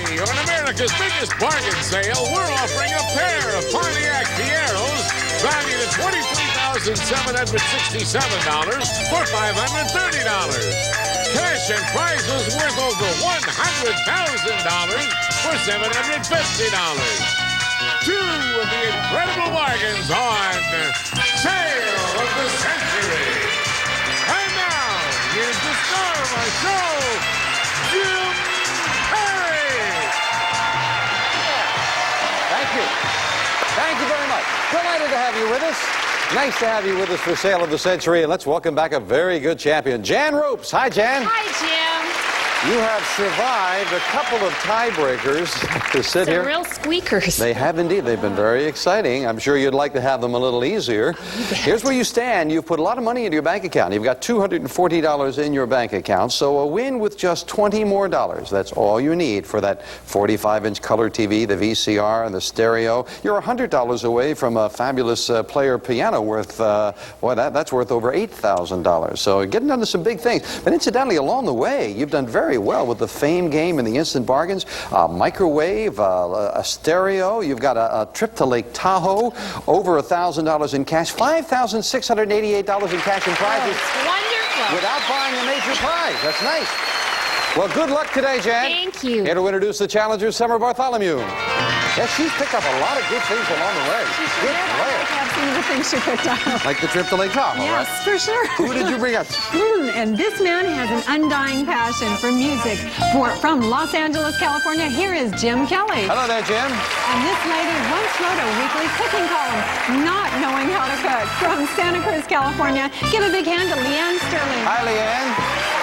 Today, on America's biggest bargain sale, we're offering a pair of Pontiac Fieros valued at $23,767 for $530. Cash and prizes worth over $100,000 for $750. Two of the incredible bargains on Sale of the Century. And now, here's the star of our show, Jim Carrey. Thank you. Thank you very much. Delighted to have you with us. Nice to have you with us for Sale of the Century. And let's welcome back a very good champion, Jan Ropes. Hi, Jan. Hi, Jim. You have survived a couple of tiebreakers to sit here. Some real squeakers. They have indeed. They've been very exciting. I'm sure you'd like to have them a little easier. Here's where you stand. You've put a lot of money into your bank account. You've got $240 in your bank account. So a win with just $20 more. That's all you need for that 45-inch color TV, the VCR, and the stereo. You're $100 away from a fabulous player piano worth, that's worth over $8,000. So getting into some big things. But incidentally, along the way, you've done very well with the Fame game and the Instant Bargains, a microwave, a stereo. You've got a trip to Lake Tahoe, over $1,000 in cash, $5,688 in cash and prizes. Oh, wonderful. Without buying a major prize. That's nice. Well, good luck today, Jan. Thank you. Here to introduce the challenger, Summer Bartholomew. Yes, she's picked up a lot of good things along the way. Good player. I have some of the things she picked up. Like the trip to Lake Tahoe, Yes, right? for sure. Who did you bring us? And this man has an undying passion for music. From Los Angeles, California, here is Jim Kelly. Hello there, Jim. And this lady once wrote a weekly cooking column, not knowing how to cook. From Santa Cruz, California, give a big hand to Leanne Sterling. Hi, Leanne.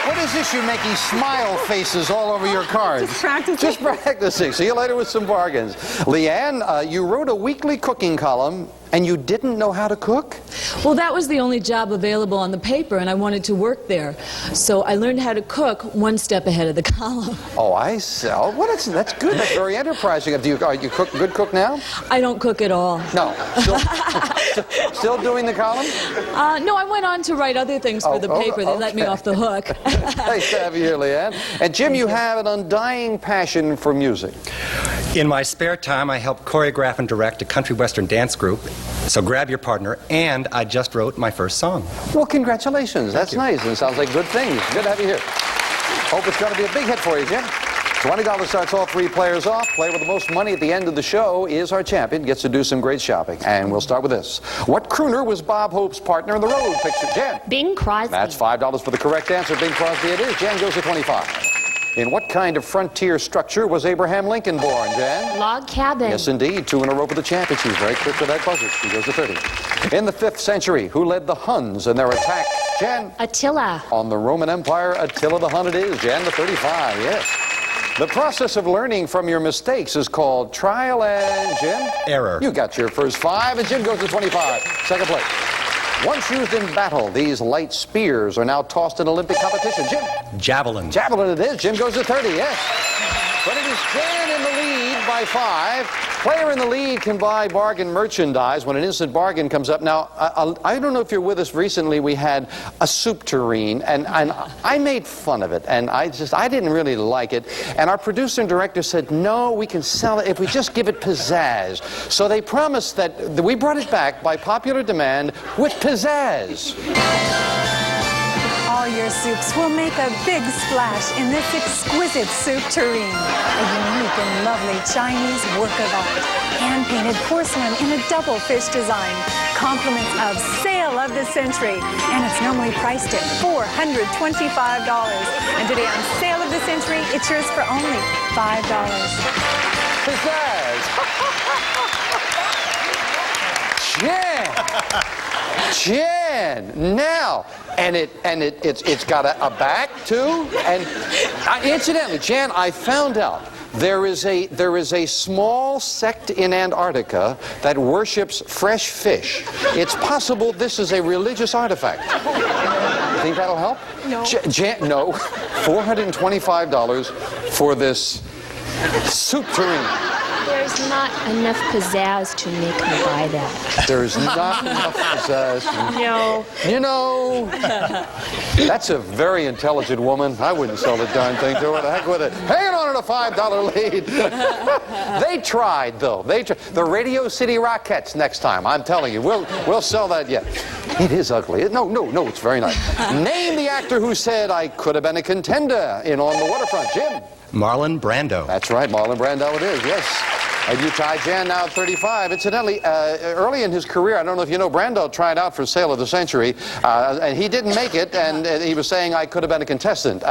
What is this you're making smile faces all over your cards? Just practicing. Just practicing. See you later with some bargains. Leanne, you wrote a weekly cooking column, and you didn't know how to cook? Well, that was the only job available on the paper, and I wanted to work there. So I learned how to cook one step ahead of the column. Oh, I see. Oh, that's good. That's very enterprising. Are you good cook now? I don't cook at all. No. Still doing the column? No, I went on to write other things for the paper. They let me off the hook. Nice to have you here, Leanne. And Jim, you have an undying passion for music. In my spare time, I help choreograph and direct a country western dance group. So grab your partner, and I just wrote my first song. Well, congratulations. That's nice, and it sounds like good things. Good to have you here. Hope it's going to be a big hit for you, Jim. $20 starts all three players off. Player with the most money at the end of the show is our champion. Gets to do some great shopping. And we'll start with this. What crooner was Bob Hope's partner in the road picture? Jan. Bing Crosby. That's $5 for the correct answer. Bing Crosby it is. Jan goes to 25. In what kind of frontier structure was Abraham Lincoln born, Jan? Log cabin. Yes, indeed. 2 in a row for the champion. She's very quick with that buzzer. She goes to 30. In the 5th century, who led the Huns in their attack? Jan? Attila. On the Roman Empire, Attila the Hun it is. Jan to 35, yes. The process of learning from your mistakes is called trial and, Jim? Error. You got your first 5, and Jim goes to 25. Second place. Once used in battle, these light spears are now tossed in Olympic competition. Jim? Javelin. Javelin it is. Jim goes to 30, yes. But it is Jan in the lead by 5. Player in the lead can buy bargain merchandise when an instant bargain comes up. Now, I don't know if you're with us recently. We had a soup tureen, and I made fun of it, and I didn't really like it. And our producer and director said, no, we can sell it if we just give it pizzazz. So they promised that we brought it back by popular demand with pizzazz. All your soups will make a big splash in this exquisite soup tureen. A unique and lovely Chinese work of art. Hand-painted porcelain in a double fish design. Compliments of Sale of the Century. And it's normally priced at $425. And today on Sale of the Century, it's yours for only $5. Pizzazz! Jan! Now, and it's got a back too. And incidentally, Jan, I found out there is a small sect in Antarctica that worships fresh fish. It's possible this is a religious artifact. Think that'll help? No. No. $425 for this soup tureen. There's not enough pizzazz to make me buy that. There's not enough pizzazz. No. You know, that's a very intelligent woman. I wouldn't sell the darn thing to her. The heck with it. Hanging on to $5 lead. They tried, though. The Radio City Rockettes next time. I'm telling you, we'll sell that yet. It is ugly. No, it's very nice. Name the actor who said, I could have been a contender in On the Waterfront. Jim? Marlon Brando. That's right, Marlon Brando it is, yes. And you tie Jan now at 35. Incidentally, early in his career, I don't know if you know, Brando tried out for Sale of the Century, and he didn't make it, and he was saying, I could have been a contestant.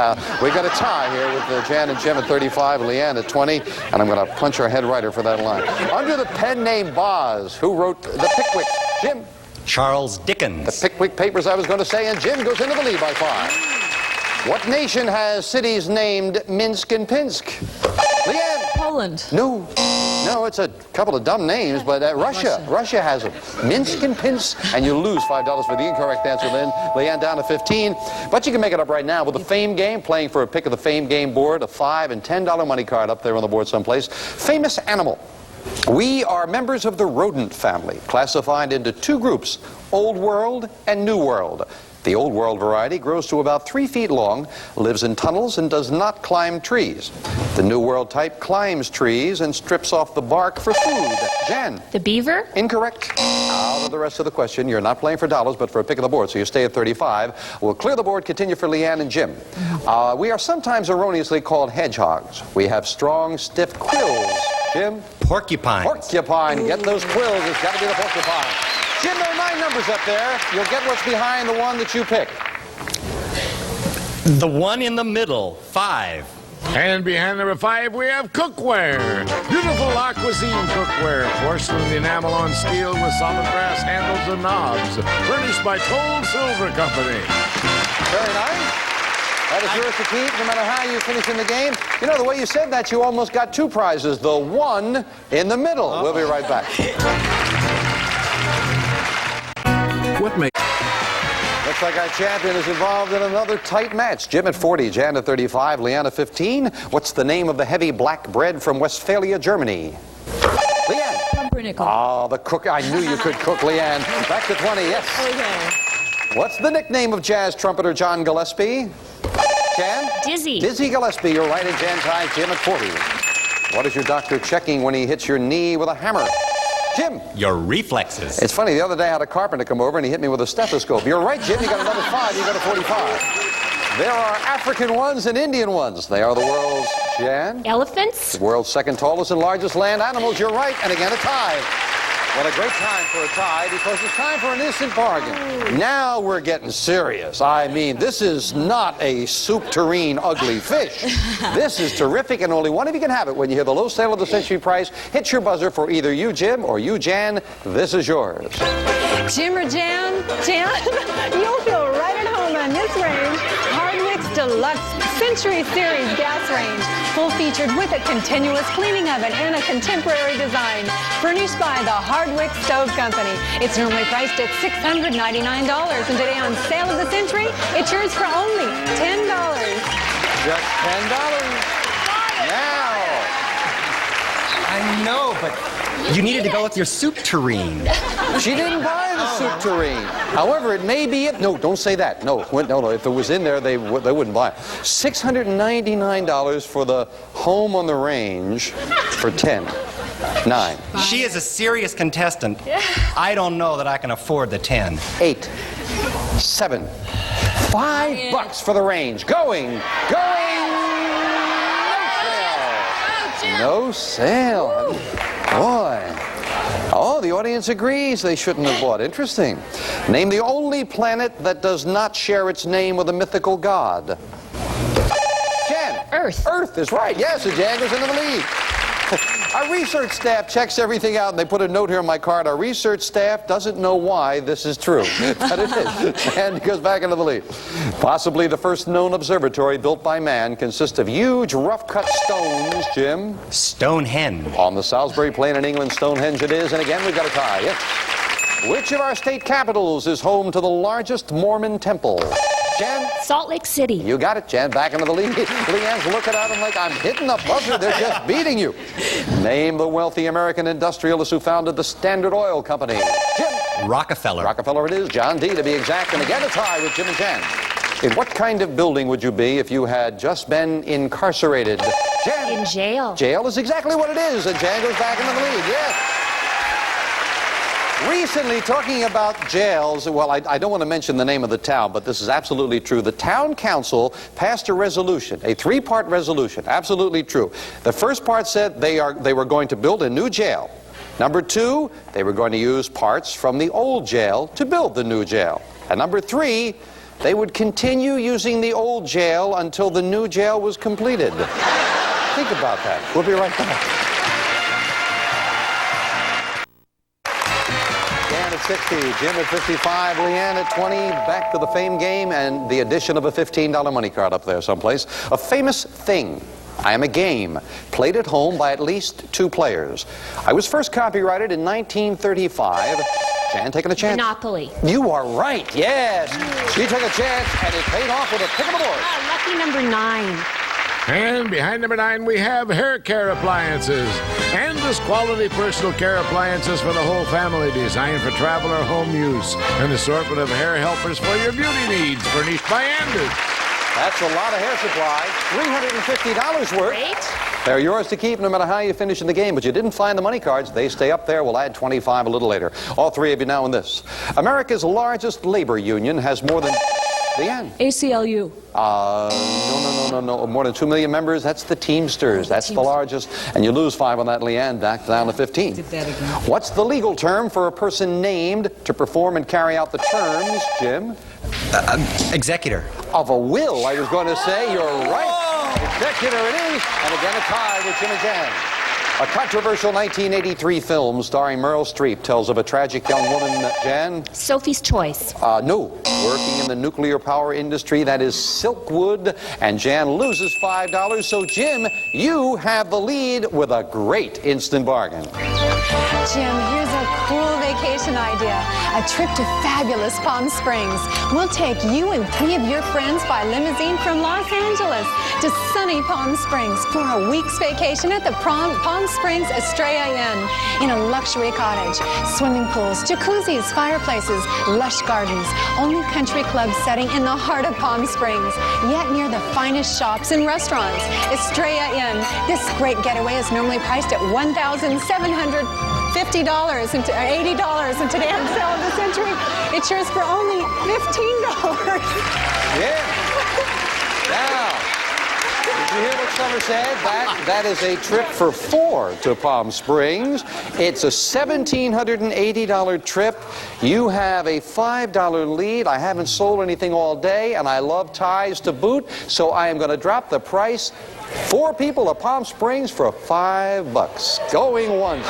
We've got a tie here with Jan and Jim at 35, Leanne at 20, and I'm going to punch our head writer for that line. Under the pen name Boz, who wrote The Pickwick? Jim? Charles Dickens. The Pickwick Papers, I was going to say, and Jim goes into the lead by 5. What nation has cities named Minsk and Pinsk? Leanne? Poland. No, it's a couple of dumb names, but Russia has them. Minsk and Pinsk, and you lose $5 for the incorrect answer, Lynn. Leanne down to 15. But you can make it up right now with the Fame Game, playing for a pick of the Fame Game board, a $5 and $10 money card up there on the board someplace. Famous animal. We are members of the rodent family, classified into 2 groups, Old World and New World. The Old World variety grows to about 3 feet long, lives in tunnels, and does not climb trees. The New World type climbs trees and strips off the bark for food. Jan? The beaver? Incorrect. Out of the rest of the question. You're not playing for dollars, but for a pick of the board, so you stay at 35. We'll clear the board, continue for Leanne and Jim. We are sometimes erroneously called hedgehogs. We have strong, stiff quills. Jim? Porcupine. Porcupine. Get those quills. It's got to be the porcupine. Jim, there are 9 numbers up there. You'll get what's behind the one that you pick. The one in the middle, 5. And behind number 5, we have cookware. Beautiful aquazine cookware. Porcelain enamel on steel with solid brass handles and knobs. Furnished by Toll Silver Company. Very nice. That is yours to keep, no matter how you finish in the game. You know, the way you said that, you almost got 2 prizes. The one in the middle. We'll be right back. What makes... Looks like our champion is involved in another tight match. Jim at 40, Jan at 35, Leanne at 15. What's the name of the heavy black bread from Westphalia, Germany? Leanne. Pumpernickel. Oh, the cook. I knew you could cook, Leanne. Back to 20, yes. Okay. What's the nickname of jazz trumpeter John Gillespie? Jan? Dizzy. Dizzy Gillespie. You're right, and Jan ties Jim at 40. What is your doctor checking when he hits your knee with a hammer? Jim. Your reflexes. It's funny, the other day I had a carpenter come over and he hit me with a stethoscope. You're right, Jim, you got another 5, you got a 45. There are African ones and Indian ones. They are the world's, Jan? Elephants? The world's 2nd tallest and largest land animals. You're right, and again a tie. What a great time for a tie, because it's time for an instant bargain. Now we're getting serious. I mean, this is not a soup tureen ugly fish. This is terrific, and only one of you can have it. When you hear the low sale of the century price, hit your buzzer for either you, Jim, or you, Jan. This is yours. Jim or Jan? Jan, you'll feel right at home on this range. Hardwick's Deluxe Century Series gas range. Full-featured with a continuous cleaning oven and a contemporary design. Furnished by the Hardwick Stove Company. It's normally priced at $699, and today on Sale of the Century, it's yours for only $10. Just $10. Now. I know, but you needed to go with your soup tureen. She didn't buy the soup tureen. However, it may be it. No, don't say that. No. If it was in there, they wouldn't buy it. $699 for the home on the range for 10. 9. She is a serious contestant. I don't know that I can afford the 10. 8. 7. $5 for the range. Going. No sale. Boy. Oh, the audience agrees they shouldn't have bought. Interesting. Name the only planet that does not share its name with a mythical god. Jan. Earth. Earth is right. Yes, the Jan goes into the lead. Our research staff checks everything out, and they put a note here on my card. Our research staff doesn't know why this is true, but it is. And goes back into the lead. Possibly the first known observatory built by man consists of huge, rough-cut stones, Jim. Stonehenge. On the Salisbury Plain in England, Stonehenge it is. And again, we've got a tie. Yes. Which of our state capitals is home to the largest Mormon temple? Jan? Salt Lake City. You got it, Jan. Back into the lead. Leanne's looking at him like, I'm hitting the buzzer. They're just beating you. Name the wealthy American industrialist who founded the Standard Oil Company. Jim? Rockefeller. Rockefeller it is. John D. to be exact. And again, a tie with Jim and Jan. In what kind of building would you be if you had just been incarcerated? Jan? In thinking jail. Jail is exactly what it is, and Jan goes back into the lead, yes. Recently, talking about jails, well, I don't want to mention the name of the town, but this is absolutely true. The town council passed a resolution, a three-part resolution, absolutely true. The first part said they were going to build a new jail. Number two, they were going to use parts from the old jail to build the new jail. And number three, they would continue using the old jail until the new jail was completed. Think about that. We'll be right back. Dan at 60, Jim at 55, Leanne at 20. Back to the fame game and the addition of a $15 money card up there someplace. A famous thing. I am a game, played at home by at least two players. I was first copyrighted in 1935. Jan, taking a chance? Monopoly. You are right, yes. She took a chance, and it paid off with a pick of the board. Lucky number 9. And behind number 9, we have hair care appliances. Endless quality personal care appliances for the whole family, designed for travel or home use. An assortment of hair helpers for your beauty needs, furnished by Anders. That's a lot of hair supply. $350 worth. Great. They're yours to keep no matter how you finish in the game, but you didn't find the money cards. They stay up there. We'll add 25 a little later. All three of you now in this. America's largest labor union has more than... Leanne. ACLU. No. More than 2 million members. That's the Teamsters. That's the largest. And you lose 5 on that, Leanne. Back down to 15. Did that again. What's the legal term for a person named to perform and carry out the terms, Jim? Executor. Of a will, I was going to say. You're right. Executor it is. And again, a tie with Jim and Jan. A controversial 1983 film starring Meryl Streep tells of a tragic young woman, Jan. Sophie's Choice. No. Working in the nuclear power industry, that is Silkwood. And Jan loses $5. So, Jim, you have the lead with a great instant bargain. Jim, here's a cool vacation idea. A trip to fabulous Palm Springs. We'll take you and 3 of your friends by limousine from Los Angeles to sunny Palm Springs for a week's vacation at the Palm Springs Estrella Inn in a luxury cottage. Swimming pools, jacuzzis, fireplaces, lush gardens. Only country club setting in the heart of Palm Springs, yet near the finest shops and restaurants. Estrella Inn. This great getaway is normally priced at $1,750 and $80, and today on sale of the century, it's yours for only $15. Yeah. Now, did you hear what Summer said? That is a trip for 4 to Palm Springs. It's a $1,780 trip. You have a $5 lead. I haven't sold anything all day, and I love ties to boot, so I am going to drop the price. 4 people to Palm Springs for $5. Going once.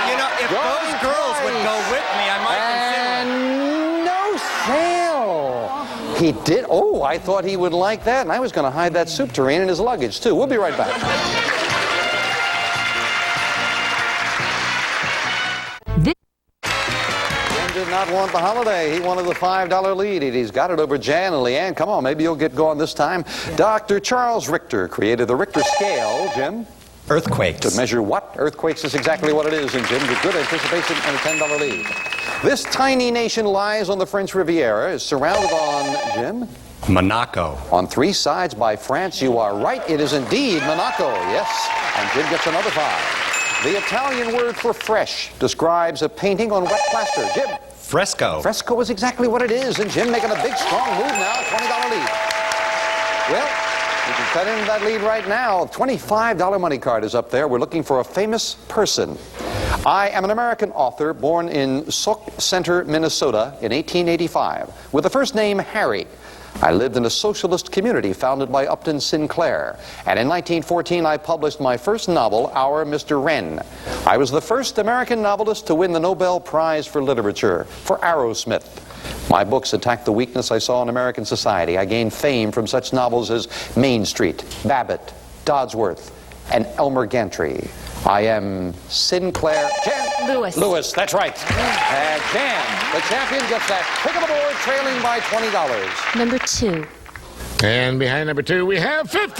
You know, if those girls would go with me, I might consider it. And no sale. He did. Oh, I thought he would like that, and I was going to hide that soup tureen in his luggage, too. We'll be right back. Jim did not want the holiday. He wanted the $5 lead. He's got it over Jan and Leanne. Come on, maybe you'll get going this time. Yeah. Dr. Charles Richter created the Richter scale, Jim. Earthquakes. To measure what? Earthquakes is exactly what it is, and Jim, with good anticipation and a $10 lead. This tiny nation lies on the French Riviera, is surrounded on, Jim? Monaco. On 3 sides by France. You are right. It is indeed Monaco, yes. And Jim gets another 5. The Italian word for fresh describes a painting on wet plaster. Jim? Fresco. Fresco is exactly what it is, and Jim making a big, strong move now, $20 lead. Well, you can cut into that lead right now. A $25 money card is up there. We're looking for a famous person. I am an American author born in Sauk Center, Minnesota in 1885 with the first name Harry. I lived in a socialist community founded by Upton Sinclair. And in 1914, I published my first novel, Our Mr. Wren. I was the first American novelist to win the Nobel Prize for Literature for Arrowsmith. My books attacked the weakness I saw in American society. I gained fame from such novels as Main Street, Babbitt, Dodsworth, and Elmer Gantry. I am Sinclair Jan Lewis, that's right. And Jan, the champion, gets that pick of the board, trailing by $20. Number 2. And behind number 2, we have $15. Number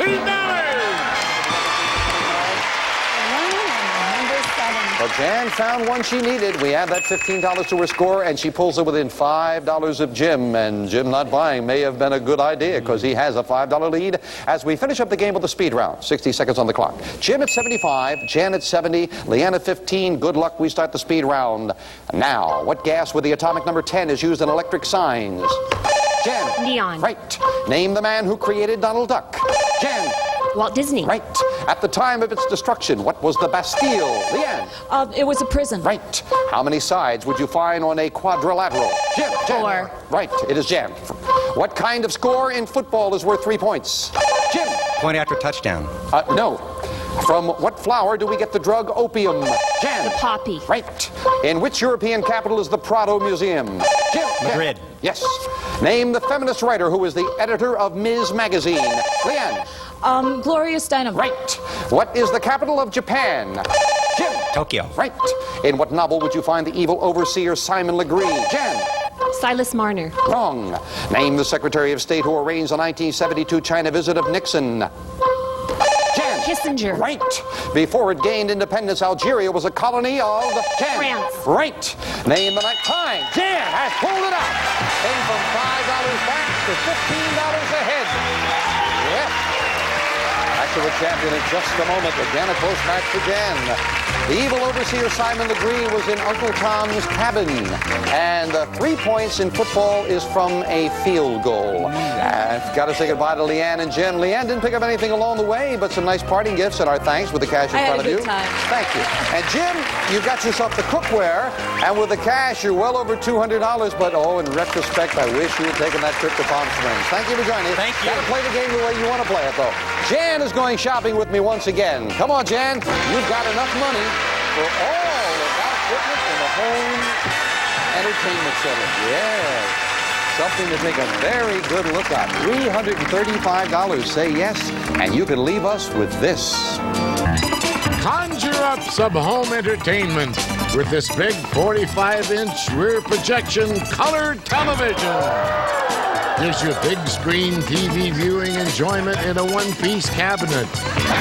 7. The Well, Jan found one she needed. We add that $15 to her score, and she pulls it within $5 of Jim. And Jim not buying may have been a good idea because he has a $5 lead as we finish up the game with the speed round. 60 seconds on the clock. Jim at 75, Jan at 70, Leanne at 15. Good luck. We start the speed round now. What gas with the atomic number 10 is used in electric signs? Jan. Neon. Right. Name the man who created Donald Duck. Jan. Walt Disney. Right. At the time of its destruction, what was the Bastille? Leanne. It was a prison. Right. How many sides would you find on a quadrilateral? Jim. Jan. 4. Right. It is Jan. What kind of score in football is worth 3 points? Jim. Point after touchdown. No. From what flower do we get the drug opium? Jan. The poppy. Right. In which European capital is the Prado Museum? Jim. Madrid. Yes. Name the feminist writer who is the editor of Ms. Magazine. Leanne. Gloria Steinem. Right. What is the capital of Japan? Jim. Tokyo. Right. In what novel would you find the evil overseer Simon Legree? Jan. Silas Marner. Wrong. Name the Secretary of State who arranged the 1972 China visit of Nixon. Jan. Kissinger. Right. Before it gained independence, Algeria was a colony of Jan. France. Right. Name the night. Time. Jan has pulled it out. Came from $5 back to $15 ahead. Yes. Back to the champion in just a moment. Again, a close match for Jan. The evil overseer Simon Legree was in Uncle Tom's Cabin. And 3 points in football is from a field goal. I've got to say goodbye to Leanne and Jim. Leanne didn't pick up anything along the way, but some nice parting gifts and our thanks with the cash in front of you. I had a good time. Thank you. And Jim, you got yourself the cookware, and with the cash, you're well over $200. But in retrospect, I wish you had taken that trip to Palm Springs. Thank you for joining us. Thank you. Got to play the game the way you want to play it, though. Jan is going shopping with me once again. Come on, Jan. You've got enough money for all of that equipment in the home entertainment center. Yes. Something to take a very good look at. $335. Say yes, and you can leave us with this. Conjure up some home entertainment with this big 45-inch rear projection color television. Gives you big screen TV viewing enjoyment in a one-piece cabinet.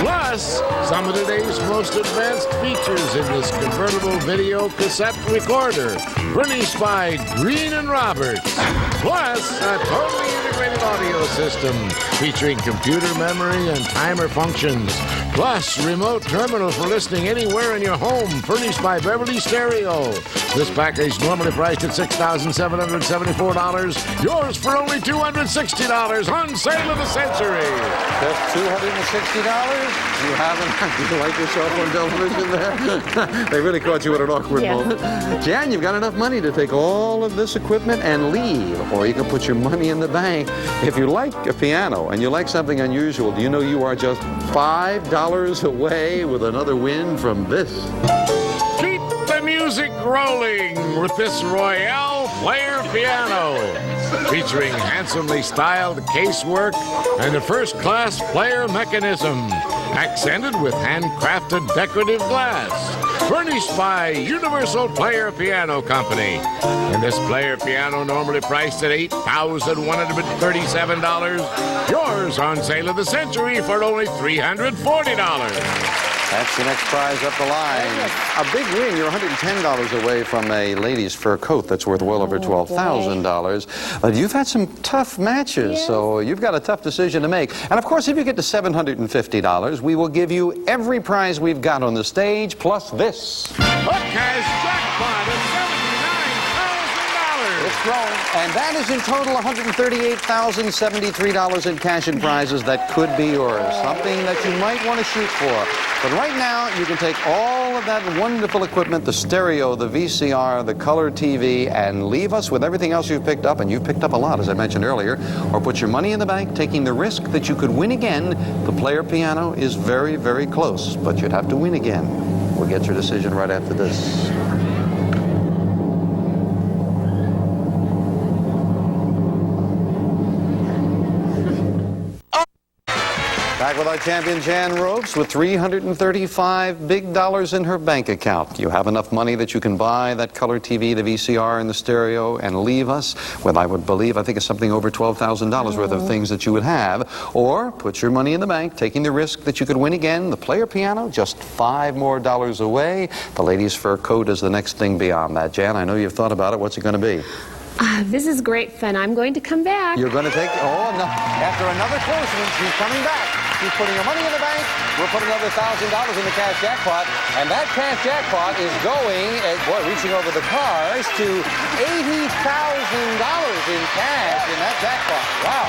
Plus, some of today's most advanced features in this convertible video cassette recorder, furnished by Green & Roberts. Plus, a totally integrated audio system featuring computer memory and timer functions. Plus, remote terminal for listening anywhere in your home, furnished by Beverly Stereo. This package normally priced at $6,774. Yours for only $260 on sale of the century. Just $260? You haven't? Do you like yourself on television there? They really caught you at an awkward moment. Jan, you've got enough money to take all of this equipment and leave. Or you can put your money in the bank. If you like a piano and you like something unusual, do you know you are just $5 away with another win from this? Keep the music rolling with this Royale Player Piano, featuring handsomely styled casework and a first-class player mechanism, accented with handcrafted decorative glass, furnished by Universal Player Piano Company. And this player piano normally priced at $8,137. Yours on sale of the century for only $340. That's the next prize up the line. A big win. You're $110 away from a lady's fur coat that's worth well over $12,000. But you've had some tough matches, so you've got a tough decision to make. And of course, if you get to $750, we will give you every prize we've got on the stage, plus this. A cash jackpot of $79,000. It's growing. And that is in total $138,073 in cash and prizes that could be yours. Something that you might want to shoot for. But right now, you can take all of that wonderful equipment, the stereo, the VCR, the color TV, and leave us with everything else you've picked up, and you've picked up a lot, as I mentioned earlier, or put your money in the bank, taking the risk that you could win again. The player piano is very, very close, but you'd have to win again. We'll get your decision right after this. Back with with our champion Jan Ropes with $335 big dollars in her bank account. You have enough money that you can buy that color TV, the VCR, and the stereo and leave us with, I would believe, I think it's something over $12,000 worth of things that you would have. Or put your money in the bank, taking the risk that you could win again. The player piano, just $5 more away. The ladies' fur coat is the next thing beyond that. Jan, I know you've thought about it. What's it going to be? This is great fun. I'm going to come back. You're going to take, oh, no. After another close one, she's coming back. She's putting her money in the bank. We'll put another $1,000 in the cash jackpot. And that cash jackpot is going, reaching over the cars to $80,000 in cash in that jackpot. Wow.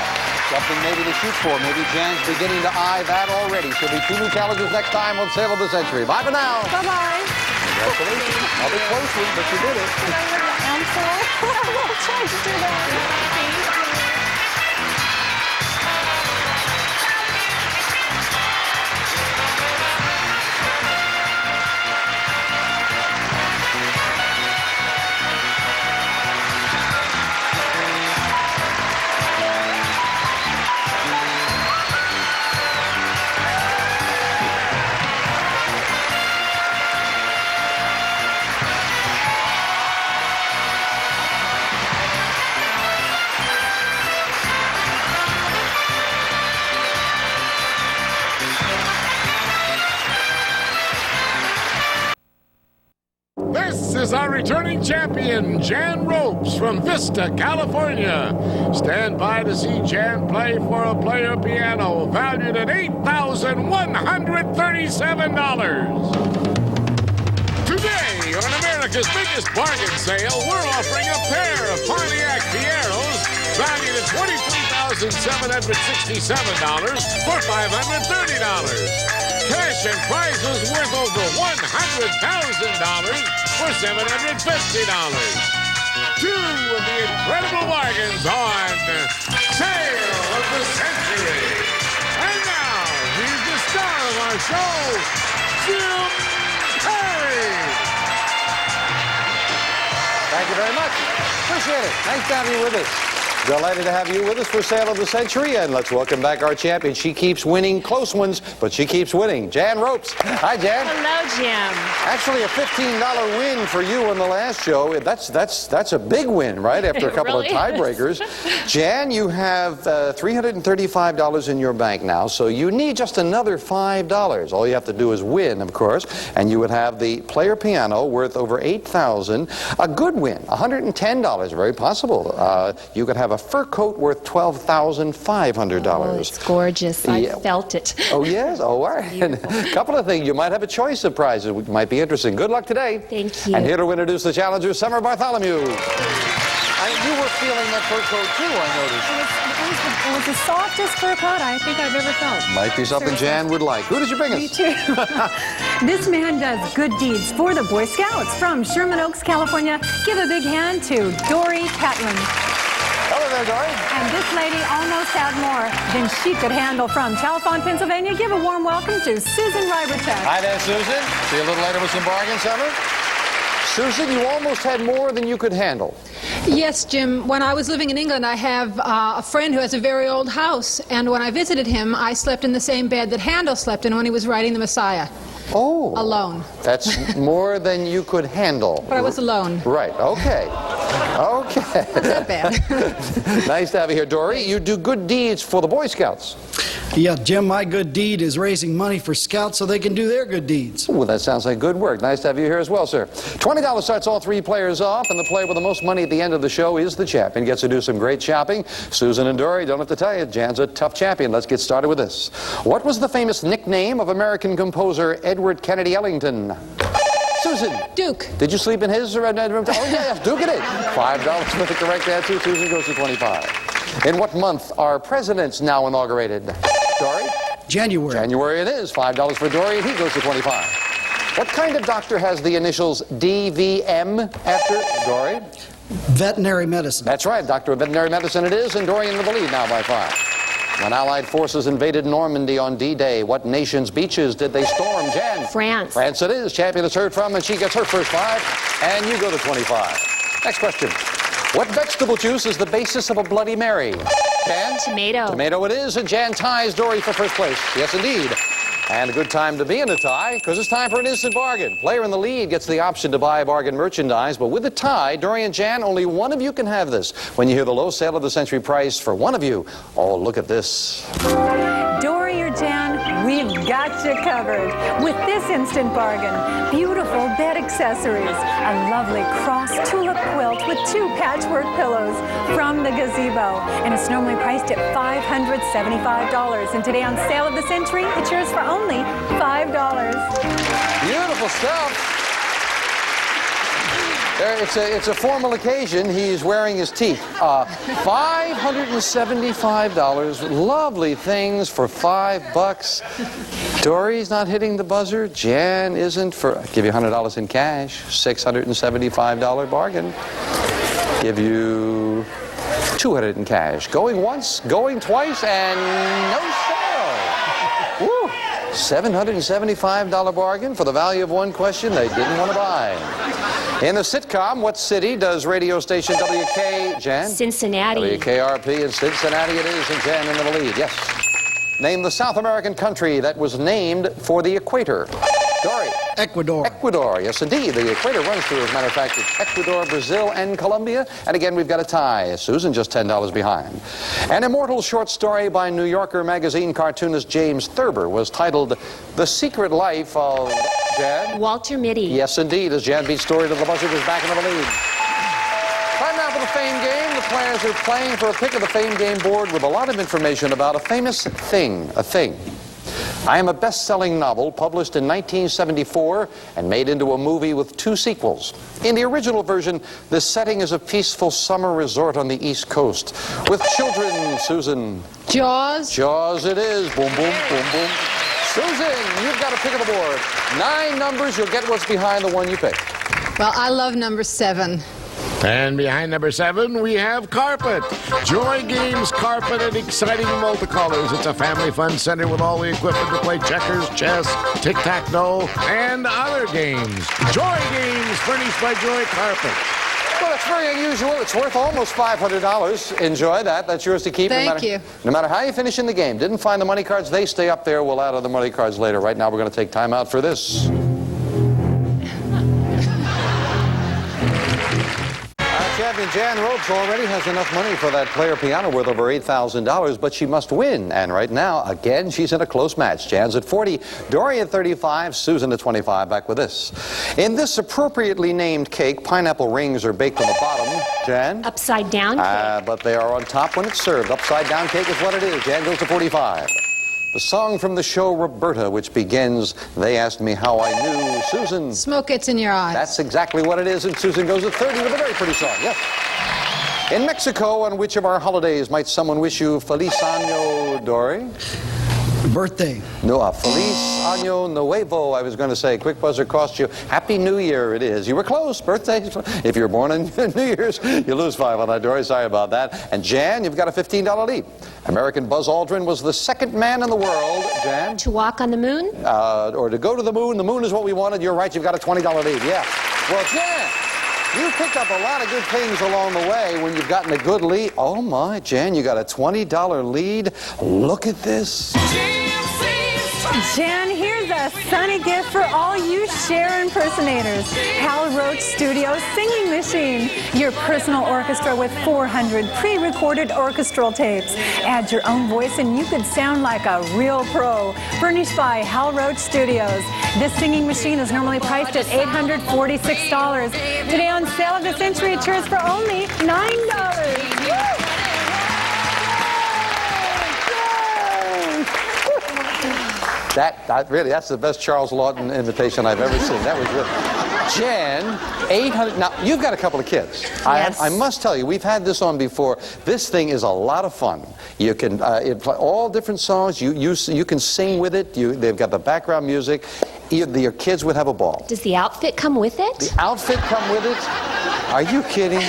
Something maybe to shoot for. Maybe Jan's beginning to eye that already. She'll be 2 new challenges next time on Sale of the Century. Bye for now. Bye-bye. Congratulations. Another close one, but you did it. I'm sorry. I won't try to do that. This is our returning champion, Jan Ropes from Vista, California. Stand by to see Jan play for a player piano valued at $8,137. Today, on America's biggest bargain sale, we're offering a pair of Pontiac Fieros valued at $23,767 for $530. Cash and prizes worth over $100,000 for $750. 2 of the incredible bargains on Sale of the Century. And now, here's the star of our show, Jim Perry. Thank you very much. Appreciate it. Nice to have you with us. Delighted to have you with us for Sale of the Century, and let's welcome back our champion. She keeps winning close ones, but she keeps winning. Jan Ropes. Hi, Jan. Hello, Jim. Actually, a $15 win for you on the last show. That's a big win, right? After a couple really of tiebreakers. Jan, you have $335 in your bank now, so you need just another $5. All you have to do is win, of course, and you would have the player piano worth over $8,000. A good win, $110, very possible. You could have a fur coat worth $12,500. Oh, it's gorgeous. I felt it. Oh, yes? Oh, all right. And a couple of things. You might have a choice of prizes which might be interesting. Good luck today. Thank you. And here to introduce the challenger, Summer Bartholomew. You were feeling that fur coat, too, I noticed. It was the softest fur coat I think I've ever felt. Might be something Jan would like. Who did you bring us? Me too. This man does good deeds for the Boy Scouts from Sherman Oaks, California. Give a big hand to Dory Catlin. Hello there, Dory. And this lady almost had more than she could handle from Chalfont, Pennsylvania. Give a warm welcome to Susan Ryberchuk. Hi there, Susan. See you a little later with some bargains, Summer. Susan, you almost had more than you could handle. Yes, Jim. When I was living in England, I have a friend who has a very old house, and when I visited him, I slept in the same bed that Handel slept in when he was writing the Messiah. Oh. Alone. That's more than you could handle. But I was alone. Right, okay. Okay. Not that bad. Nice to have you here, Dory. You do good deeds for the Boy Scouts. Yeah, Jim, my good deed is raising money for Scouts so they can do their good deeds. Well, that sounds like good work. Nice to have you here as well, sir. $20 starts all 3 players off, and the player with the most money at the end of the show is the champion. Gets to do some great shopping. Susan and Dory, don't have to tell you, Jan's a tough champion. Let's get started with this. What was the famous nickname of American composer Edward Kennedy Ellington? Susan. Duke. Did you sleep in his bedroom? Oh, yes, Duke it is. $5 for the correct answer. Susan goes to 25. In what month are presidents now inaugurated? Dory? January. January it is. $5 for Dory, and he goes to 25. What kind of doctor has the initials DVM after Dory? Veterinary medicine. That's right. Doctor of Veterinary Medicine it is, and Dorian with the lead now by 5. When Allied forces invaded Normandy on D-Day, what nation's beaches did they storm, Jan? France. France it is. Champion is heard from, and she gets her first 5, and you go to 25. Next question. What vegetable juice is the basis of a Bloody Mary? Jan? Tomato. Tomato it is, and Jan ties Dory for first place. Yes, indeed. And a good time to be in a tie, because it's time for an instant bargain. Player in the lead gets the option to buy bargain merchandise, but with a tie, Dory and Jan, only one of you can have this. When you hear the low sale of the century price for one of you, oh, look at this. Dory or Jan, we've got you covered. With this instant bargain, beautiful bed accessories, a lovely cross tulip quilt with 2 patchwork pillows from the Gazebo. And it's normally priced at $575. And today on Sale of the Century, it's yours for only $5. Beautiful stuff. It's a formal occasion. He's wearing his teeth. $575. Lovely things for $5. Dory's not hitting the buzzer. Jan isn't. I'll give you $100 in cash. $675 bargain. Give you $200 in cash. Going once, going twice, and no sale. Woo! $775 bargain for the value of one question they didn't want to buy. In the sitcom, what city does radio station WK, Jan? Cincinnati. WKRP in Cincinnati it is, and Jan in the lead, yes. Name the South American country that was named for the equator. Dory. Ecuador. Ecuador, yes indeed. The equator runs through, as a matter of fact, Ecuador, Brazil, and Colombia. And again, we've got a tie. Susan just $10 behind. An immortal short story by New Yorker magazine cartoonist James Thurber was titled The Secret Life of Jan? Walter Mitty. Yes, indeed. As Jan beats Dory to the buzzer, is back into the lead. Time now for the Fame Game. The players are playing for a pick of the Fame Game board with a lot of information about a famous thing, I Am a Best-Selling Novel published in 1974 and made into a movie with 2 sequels. In the original version, the setting is a peaceful summer resort on the East Coast with children. Susan. Jaws. Jaws it is. Boom, boom, boom, boom. Susan, you've got a pick of the board. 9 numbers. You'll get what's behind the one you pick. Well, I love number 7. And behind number 7, we have Carpet. Joy Games Carpet and exciting multicolors. It's a family fun center with all the equipment to play checkers, chess, tic-tac-toe, and other games. Joy Games, furnished by Joy Carpet. Well, it's very unusual. It's worth almost $500. Enjoy that. That's yours to keep. Thank you. No matter how you finish in the game. Didn't find the money cards. They stay up there. We'll add other money cards later. Right now, we're going to take time out for this. Champion Jan Ropes already has enough money for that player piano worth over $8,000, but she must win. And right now, again, she's in a close match. Jan's at 40, Dory at 35, Susan at 25. Back with this. In this appropriately named cake, pineapple rings are baked on the bottom. Jan? Upside down cake. But they are on top when it's served. Upside down cake is what it is. Jan goes to 45. The song from the show Roberta, which begins, They Asked Me How I Knew. Susan. Smoke Gets in Your Eyes. That's exactly what it is, and Susan goes at 30 with a very pretty song, yes. In Mexico, on which of our holidays might someone wish you Feliz Año, Dory? Birthday. No, Feliz Año Nuevo, I was going to say. Quick buzzer cost you Happy New Year, it is. You were close. Birthday. If you're born on New Year's, you lose 5 on that, Dory. Sorry about that. And Jan, you've got a $15 lead. American Buzz Aldrin was the 2nd man in the world, Jan. To walk on the moon? Or to go to the moon. The moon is what we wanted. You're right. You've got a $20 lead. Yeah. Well, Jan, you picked up a lot of good things along the way when you've gotten a good lead. Oh, my, Jan, you got a $20 lead. Look at this. Jan, here's a sunny gift for all you Cher impersonators. Hal Roach Studio Singing Machine. Your personal orchestra with 400 pre-recorded orchestral tapes. Add your own voice and you could sound like a real pro. Furnished by Hal Roach Studios. This singing machine is normally priced at $846. Today on Sale of the Century, it's yours for only $9. Woo! That's the best Charles Lawton invitation I've ever seen. That was good. Jan, 800. Now, you've got a couple of kids. Yes. I must tell you, we've had this on before. This thing is a lot of fun. You can play all different songs. You can sing with it. They've got the background music. Your kids would have a ball. Does the outfit come with it? The outfit come with it? Are you kidding?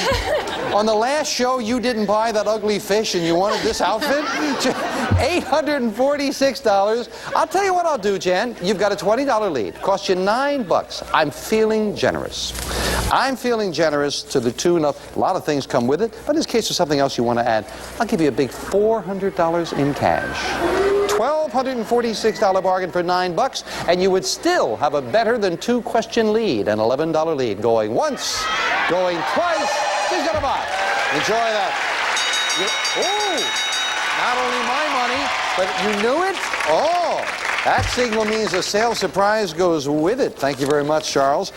On the last show, you didn't buy that ugly fish and you wanted this outfit? $846. I'll tell you what I'll do, Jan. You've got a $20 lead. Cost you $9. I'm feeling generous. I'm feeling generous to the tune of, a lot of things come with it, but in case there's something else you want to add, I'll give you a big $400 in cash. $1,246 bargain for $9, and you would still have a better than 2-question lead, an $11 lead. Going once, going twice, who's gonna buy? Enjoy that. Oh, not only my money, but you knew it? Oh, that signal means a sales surprise goes with it. Thank you very much, Charles.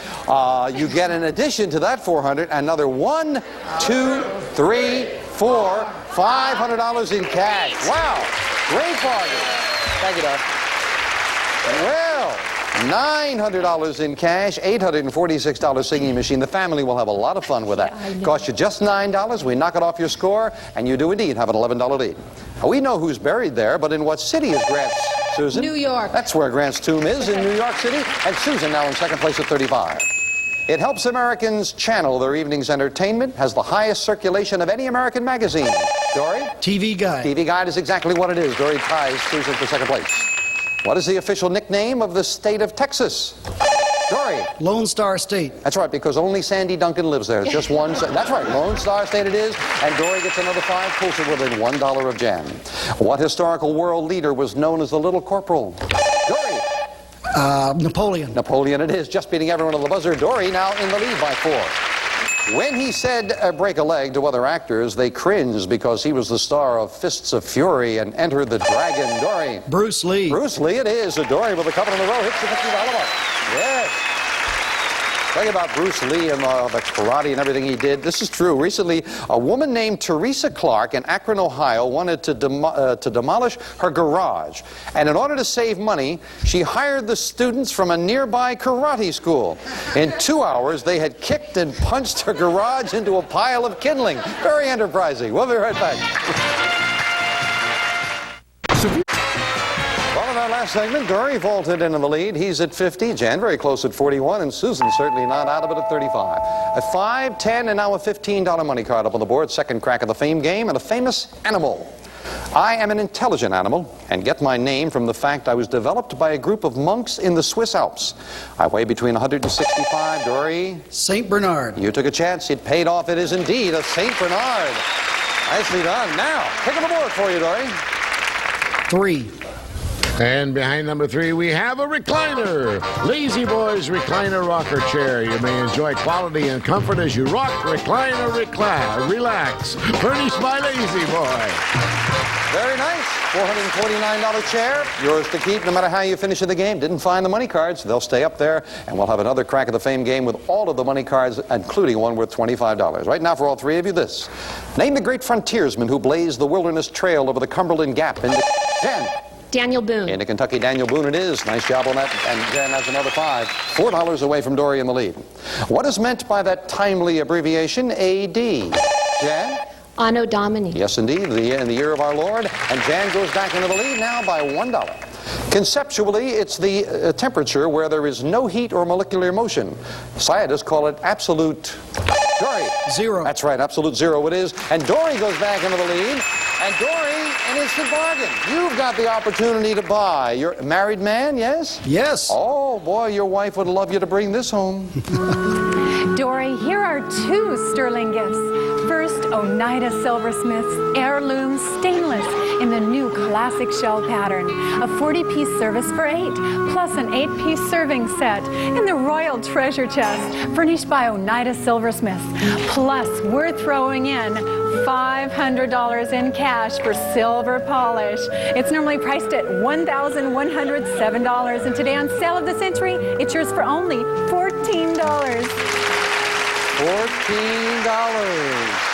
You get in addition to that $400, another $1, $2, $3, $4, $500 in cash. Wow, great bargain. Thank you, Doc. Well, $900 in cash, $846 singing machine. The family will have a lot of fun with that. Cost you just $9. We knock it off your score, and you do indeed have an $11 lead. Now, we know who's buried there, but in what city is Grant's, Susan? New York. That's where Grant's tomb is, in New York City. And Susan now in second place at 35. It helps Americans channel their evening's entertainment, has the highest circulation of any American magazine. Dory? TV Guide. TV Guide is exactly what it is. Dory ties Susan for second place. What is the official nickname of the state of Texas? Dory? Lone Star State. That's right, because only Sandy Duncan lives there. Just one. That's right, Lone Star State it is. And Dory gets another 5, pulls it within $1 of jam. What historical world leader was known as the Little Corporal? Dory? Napoleon. Napoleon it is, just beating everyone on the buzzer. Dory now in the lead by 4. When he said break a leg to other actors, they cringed because he was the star of Fists of Fury and Enter the Dragon. Dory? Bruce Lee. Bruce Lee it is. Dory with a couple in a row hits the $50 mark. Yes. Tell you about Bruce Lee and the karate and everything he did. This is true. Recently, a woman named Teresa Clark in Akron, Ohio, wanted to demolish her garage. And in order to save money, she hired the students from a nearby karate school. In 2 hours, they had kicked and punched her garage into a pile of kindling. Very enterprising. We'll be right back. In our last segment, Dory vaulted into the lead. He's at 50. Jan very close at 41. And Susan certainly not out of it at 35. A 5, 10, and now a $15 money card up on the board. Second crack of the fame game and a famous animal. I am an intelligent animal and get my name from the fact I was developed by a group of monks in the Swiss Alps. I weigh between 165. Dory? St. Bernard. You took a chance. It paid off. It is indeed a St. Bernard. Nicely done. Now, pick on the board for you, Dory. 3. And behind number 3, we have a recliner. Lazy Boy's recliner rocker chair. You may enjoy quality and comfort as you rock, recline, or relax. Furnished by Lazy Boy. Very nice. $449 chair. Yours to keep no matter how you finish in the game. Didn't find the money cards. They'll stay up there. And we'll have another crack of the fame game with all of the money cards, including one worth $25. Right now, for all 3 of you, this. Name the great frontiersman who blazed the wilderness trail over the Cumberland Gap in the... Jen. Daniel Boone. In Kentucky, Daniel Boone it is. Nice job on that. And Jen has another 5. $4 away from Dory in the lead. What is meant by that timely abbreviation, AD? Jen? Anno Domini. Yes, indeed, in the year of our Lord. And Jan goes back into the lead now by $1. Conceptually, it's the temperature where there is no heat or molecular motion. Scientists call it absolute... Dory? 0. That's right, absolute 0 it is. And Dory goes back into the lead. And Dory, an instant bargain. You've got the opportunity to buy. You're a married man, yes? Yes. Oh, boy, your wife would love you to bring this home. Dory, here are 2 sterling gifts. First, Oneida Silversmith's Heirloom Stainless in the new classic shell pattern. A 40-piece service for 8, plus an 8-piece serving set in the Royal Treasure Chest, furnished by Oneida Silversmiths. Plus, we're throwing in $500 in cash for silver polish. It's normally priced at $1,107, and today on Sale of the Century, it's yours for only $14. $14.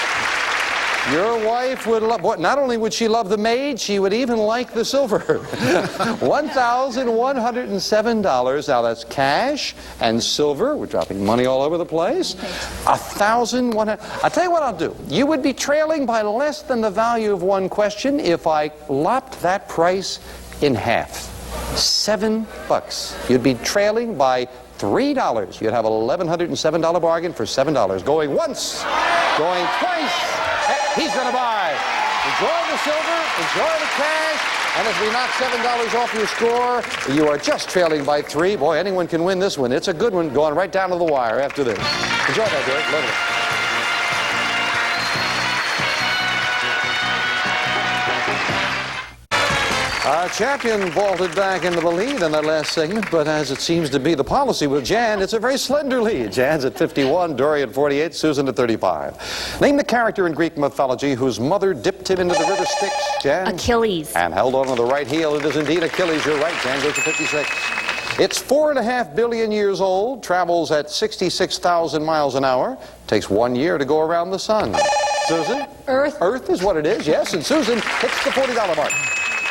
Your wife would love, not only would she love the maid, she would even like the silver. $1,107. Now that's cash and silver. We're dropping money all over the place. $1,100. I'll tell you what I'll do. You would be trailing by less than the value of one question if I lopped that price in half. $7. You'd be trailing by $3. You'd have an $1,107 bargain for $7. Going once, going twice. He's going to buy. Enjoy the silver, enjoy the cash, And as we knock $7 off your score, you are just trailing by 3. Boy, anyone can win this one. It's a good one, going right down to the wire after this. Enjoy that, Derek. Love it. Our champion vaulted back into the lead in that last segment, but as it seems to be the policy with Jan, it's a very slender lead. Jan's at 51, Dory at 48, Susan at 35. Name the character in Greek mythology whose mother dipped him into the river Styx, Jan? Achilles. And held on to the right heel. It is indeed Achilles. You're right. Jan goes to 56. It's 4.5 billion years old, travels at 66,000 miles an hour, takes 1 year to go around the sun. Susan? Earth. Earth is what it is, yes. And Susan hits the $40 mark.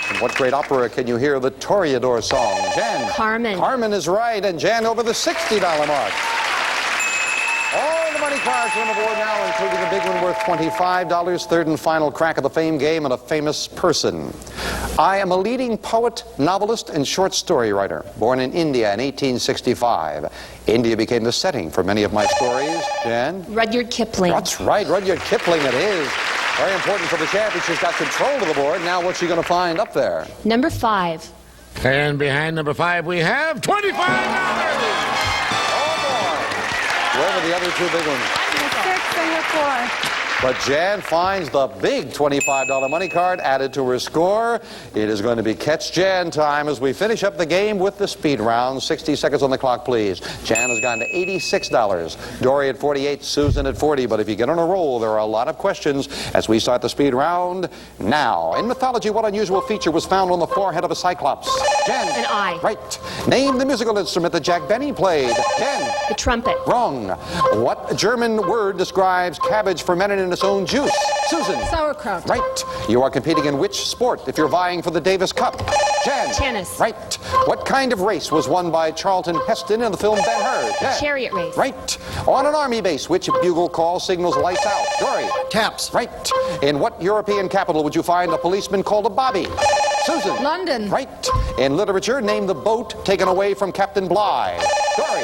In what great opera can you hear the Toreador song? Jan? Carmen. Carmen is right, and Jan over the $60 mark. All the money cards are on the board now, including a big one worth $25. Third and final crack of the fame game and a famous person. I am a leading poet, novelist, and short story writer. Born in India in 1865. India became the setting for many of my stories. Jan? Rudyard Kipling. That's right, Rudyard Kipling it is. Very important for the champion. She's got control of the board. Now what's she going to find up there? Number 5. And behind number 5, we have $25. Oh, boy. Where were the other two big ones? The 6 and the 4. But Jan finds the big $25 money card added to her score. It is going to be Catch Jan time as we finish up the game with the speed round. 60 seconds on the clock, please. Jan has gone to $86. Dory at 48, Susan at 40. But if you get on a roll, there are a lot of questions as we start the speed round now. In mythology, what unusual feature was found on the forehead of a cyclops? Jan. An eye. Right. Name the musical instrument that Jack Benny played. Jan. The trumpet. Wrong. What German word describes cabbage fermented in its own juice? Susan. Sauerkraut. Right. You are competing in which sport if you're vying for the Davis Cup? Jan. Tennis. Right. What kind of race was won by Charlton Heston in the film Ben-Hur? Jan. Chariot race. Right. On an army base, which bugle call signals lights out? Dory. Taps. Right. In what European capital would you find a policeman called a bobby? Susan. London. Right. In literature, name the boat taken away from Captain Bligh. Dory.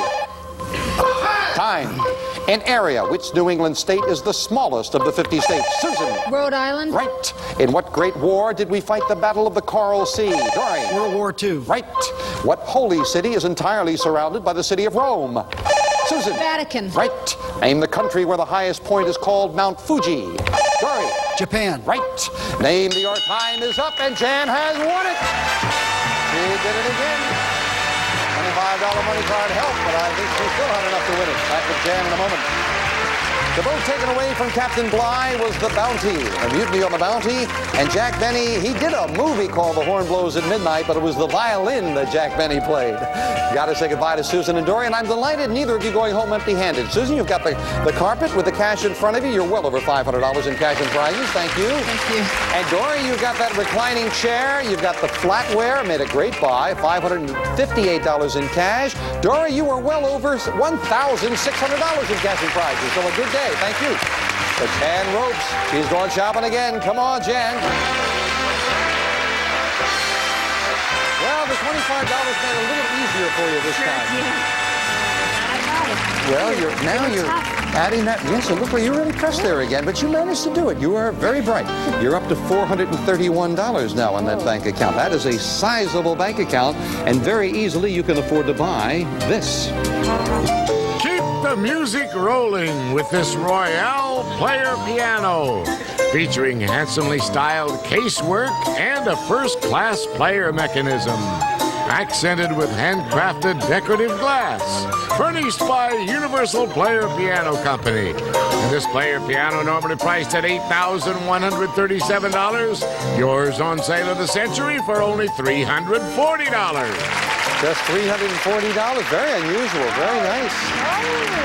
Time. An area. Which New England state is the smallest of the 50 states? Susan. Rhode Island. Right. In what great war did we fight the Battle of the Coral Sea? Dory. World War II. Right. What holy city is entirely surrounded by the city of Rome? Susan. Vatican. Right. Name the country where the highest point is called Mount Fuji. Dory. Japan. Right. Name the your time is up, and Jan has won it. She did it again. $25 money card helped, but I think she still had enough to win it. Back with Jan in a moment. The boat taken away from Captain Bligh was the Bounty, a mutiny on the Bounty. And Jack Benny, he did a movie called The Horn Blows at Midnight, but it was the violin that Jack Benny played. Got to say goodbye to Susan and Dory, and I'm delighted neither of you going home empty-handed. Susan, you've got the carpet with the cash in front of you. You're well over $500 in cash and prizes. Thank you. Thank you. And Dory, you've got that reclining chair. You've got the flatware. Made a great buy. $558 in cash. Dory, you are well over $1,600 in cash and prizes. So a good day. Thank you. But Jan Ropes, she's going shopping again. Come on, Jan. Well, the $25 made it a little easier for you this time. Well, you're adding that. Yes, it looked like you were really pressed there again, but you managed to do it. You are very bright. You're up to $431 now in that bank account. That is a sizable bank account, and very easily you can afford to buy this. Keep the music rolling with this Royale player piano, featuring handsomely styled casework and a first-class player mechanism, accented with handcrafted decorative glass, furnished by Universal Player Piano Company. And this player piano, normally priced at $8,137, yours on sale of the century for only $340. Just $340. Very unusual. Very nice.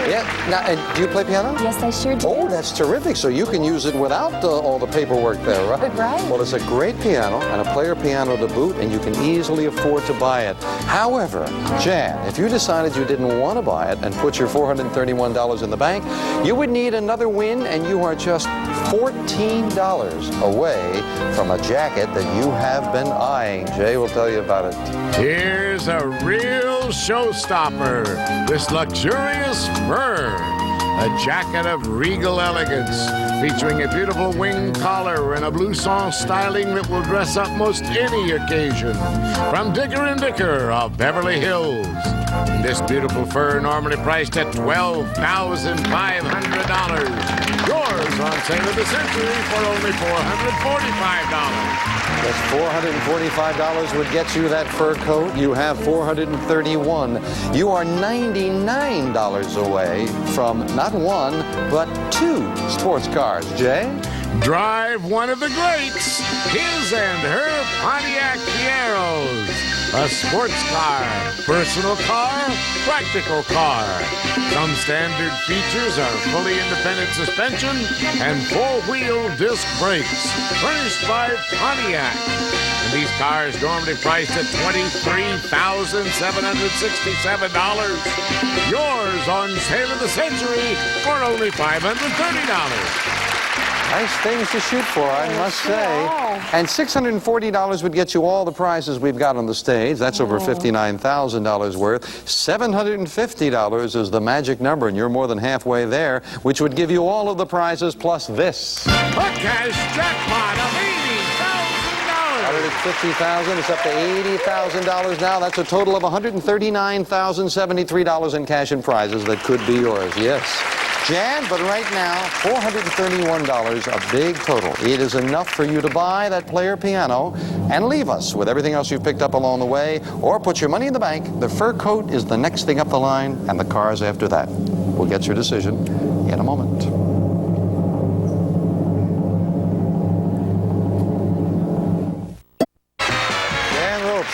Yeah. Now, and do you play piano? Yes, I sure do. Oh, that's terrific. So you can use it without all the paperwork there, right? Right. Well, it's a great piano and a player piano to boot, and you can easily afford to buy it. However, Jan, if you decided you didn't want to buy it and put your $431 in the bank, you would need another win, and you are just $14 away from a jacket that you have been eyeing. Jay will tell you about it. Here's a real showstopper, this luxurious fur. a jacket of regal elegance, featuring a beautiful wing collar and a blouson styling that will dress up most any occasion. From Dicker & Dicker of Beverly Hills. This beautiful fur normally priced at $12,500. Yours on Sale of the Century for only $445. Just $445 would get you that fur coat. You have $431. You are $99 away from not one, but two sports cars. Jay? Drive one of the greats, his and her Pontiac Fieros. A sports car, personal car, practical car. Some standard features are fully independent suspension and four-wheel disc brakes, furnished by Pontiac. And these cars normally priced at $23,767. Yours on Sale of the Century for only $530. Nice things to shoot for, I must say. And $640 would get you all the prizes we've got on the stage. That's over $59,000 worth. $750 is the magic number, and you're more than halfway there, which would give you all of the prizes plus this. A cash jackpot of $80,000. $150,000. It's up to $80,000 now. That's a total of $139,073 in cash and prizes that could be yours. Yes. Jan, but right now, $431, a big total. It is enough for you to buy that player piano and leave us with everything else you've picked up along the way, or put your money in the bank. The fur coat is the next thing up the line, and the cars after that. We'll get your decision in a moment.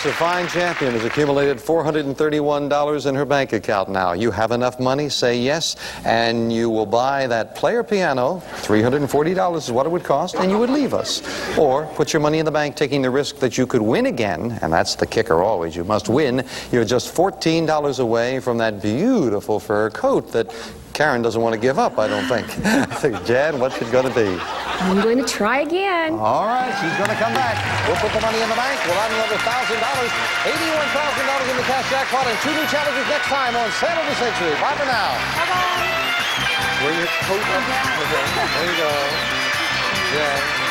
The fine champion has accumulated $431 in her bank account now. You have enough money, say yes, and you will buy that player piano. $340 is what it would cost, and you would leave us. Or put your money in the bank, taking the risk that you could win again, and that's the kicker always. You must win. You're just $14 away from that beautiful fur coat that Karen doesn't want to give up, I don't think. Jan, what's it going to be? I'm going to try again. All right, she's going to come back. We'll put the money in the bank. We'll add another $1,000. $81,000 in the cash jackpot and two new challenges next time on Sale of the Century. Bye for now. Bye-bye. Wear your coat up. There you go. Yeah.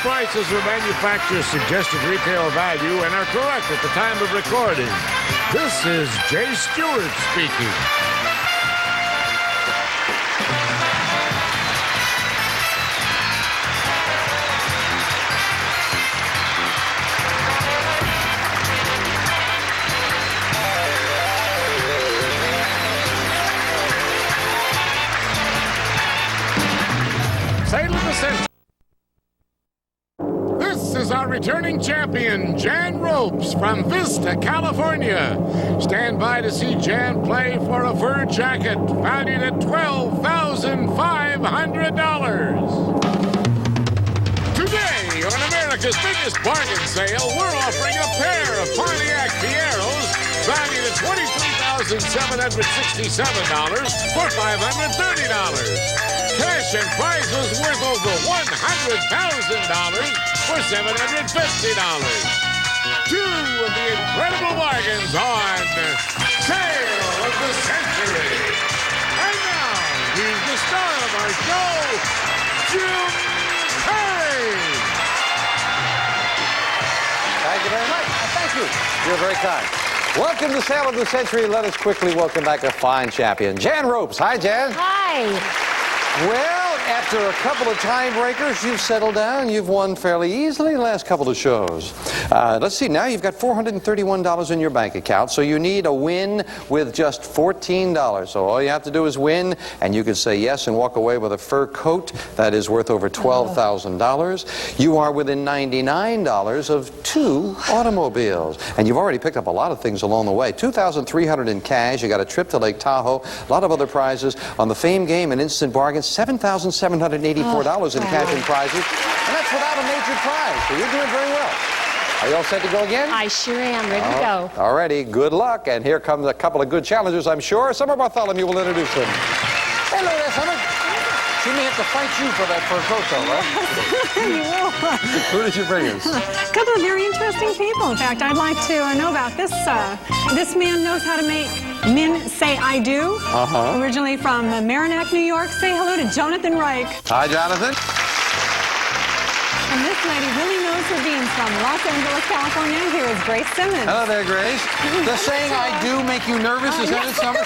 Prices are manufacturer's suggested retail value and are correct at the time of recording. This is Jay Stewart speaking. Sale of the Century. This is our returning champion, Jan Ropes from Vista, California. Stand by to see Jan play for a fur jacket valued at $12,500. Today, on America's biggest bargain sale, we're offering a pair of Pontiac Fieros valued at $23,767 for $530. Cash and prizes worth over $100,000 for $750. Two of the incredible bargains on Sale of the Century. And now, here's the star of our show, Jim Carrey. Thank you very much. Thank you. You're very kind. Welcome to Sale of the Century. Let us quickly welcome back a fine champion, Jan Ropes. Hi, Jan. Hi. Well, After a couple of tiebreakers, you've settled down. You've won fairly easily the last couple of shows. Let's see, now you've got $431 in your bank account, so you need a win with just $14. So all you have to do is win, and you can say yes and walk away with a fur coat that is worth over $12,000. You are within $99 of 2 automobiles. And you've already picked up a lot of things along the way. $2,300 in cash. You got a trip to Lake Tahoe. A lot of other prizes. On the Fame Game and Instant Bargain, $7,784 in cash and prizes. And that's without a major prize. So you're doing very well. Are you all set to go again? I sure am. Ready to go. All righty. Good luck. And here comes a couple of good challengers, I'm sure. Summer Bartholomew will introduce them. Hello there, Summer. She may have to fight you for that fur coat, though, right? You will. Who did you bring us? A couple of very interesting people. In fact, I'd like to know about this. This man knows how to make men say I do. Originally from Merrimack, New York. Say hello to Jonathan Reich. Hi, Jonathan. And this lady really knows her beans from Los Angeles, California. Here is Grace Simmons. Hello there, Grace. The saying I do make you nervous, is that it, Summer?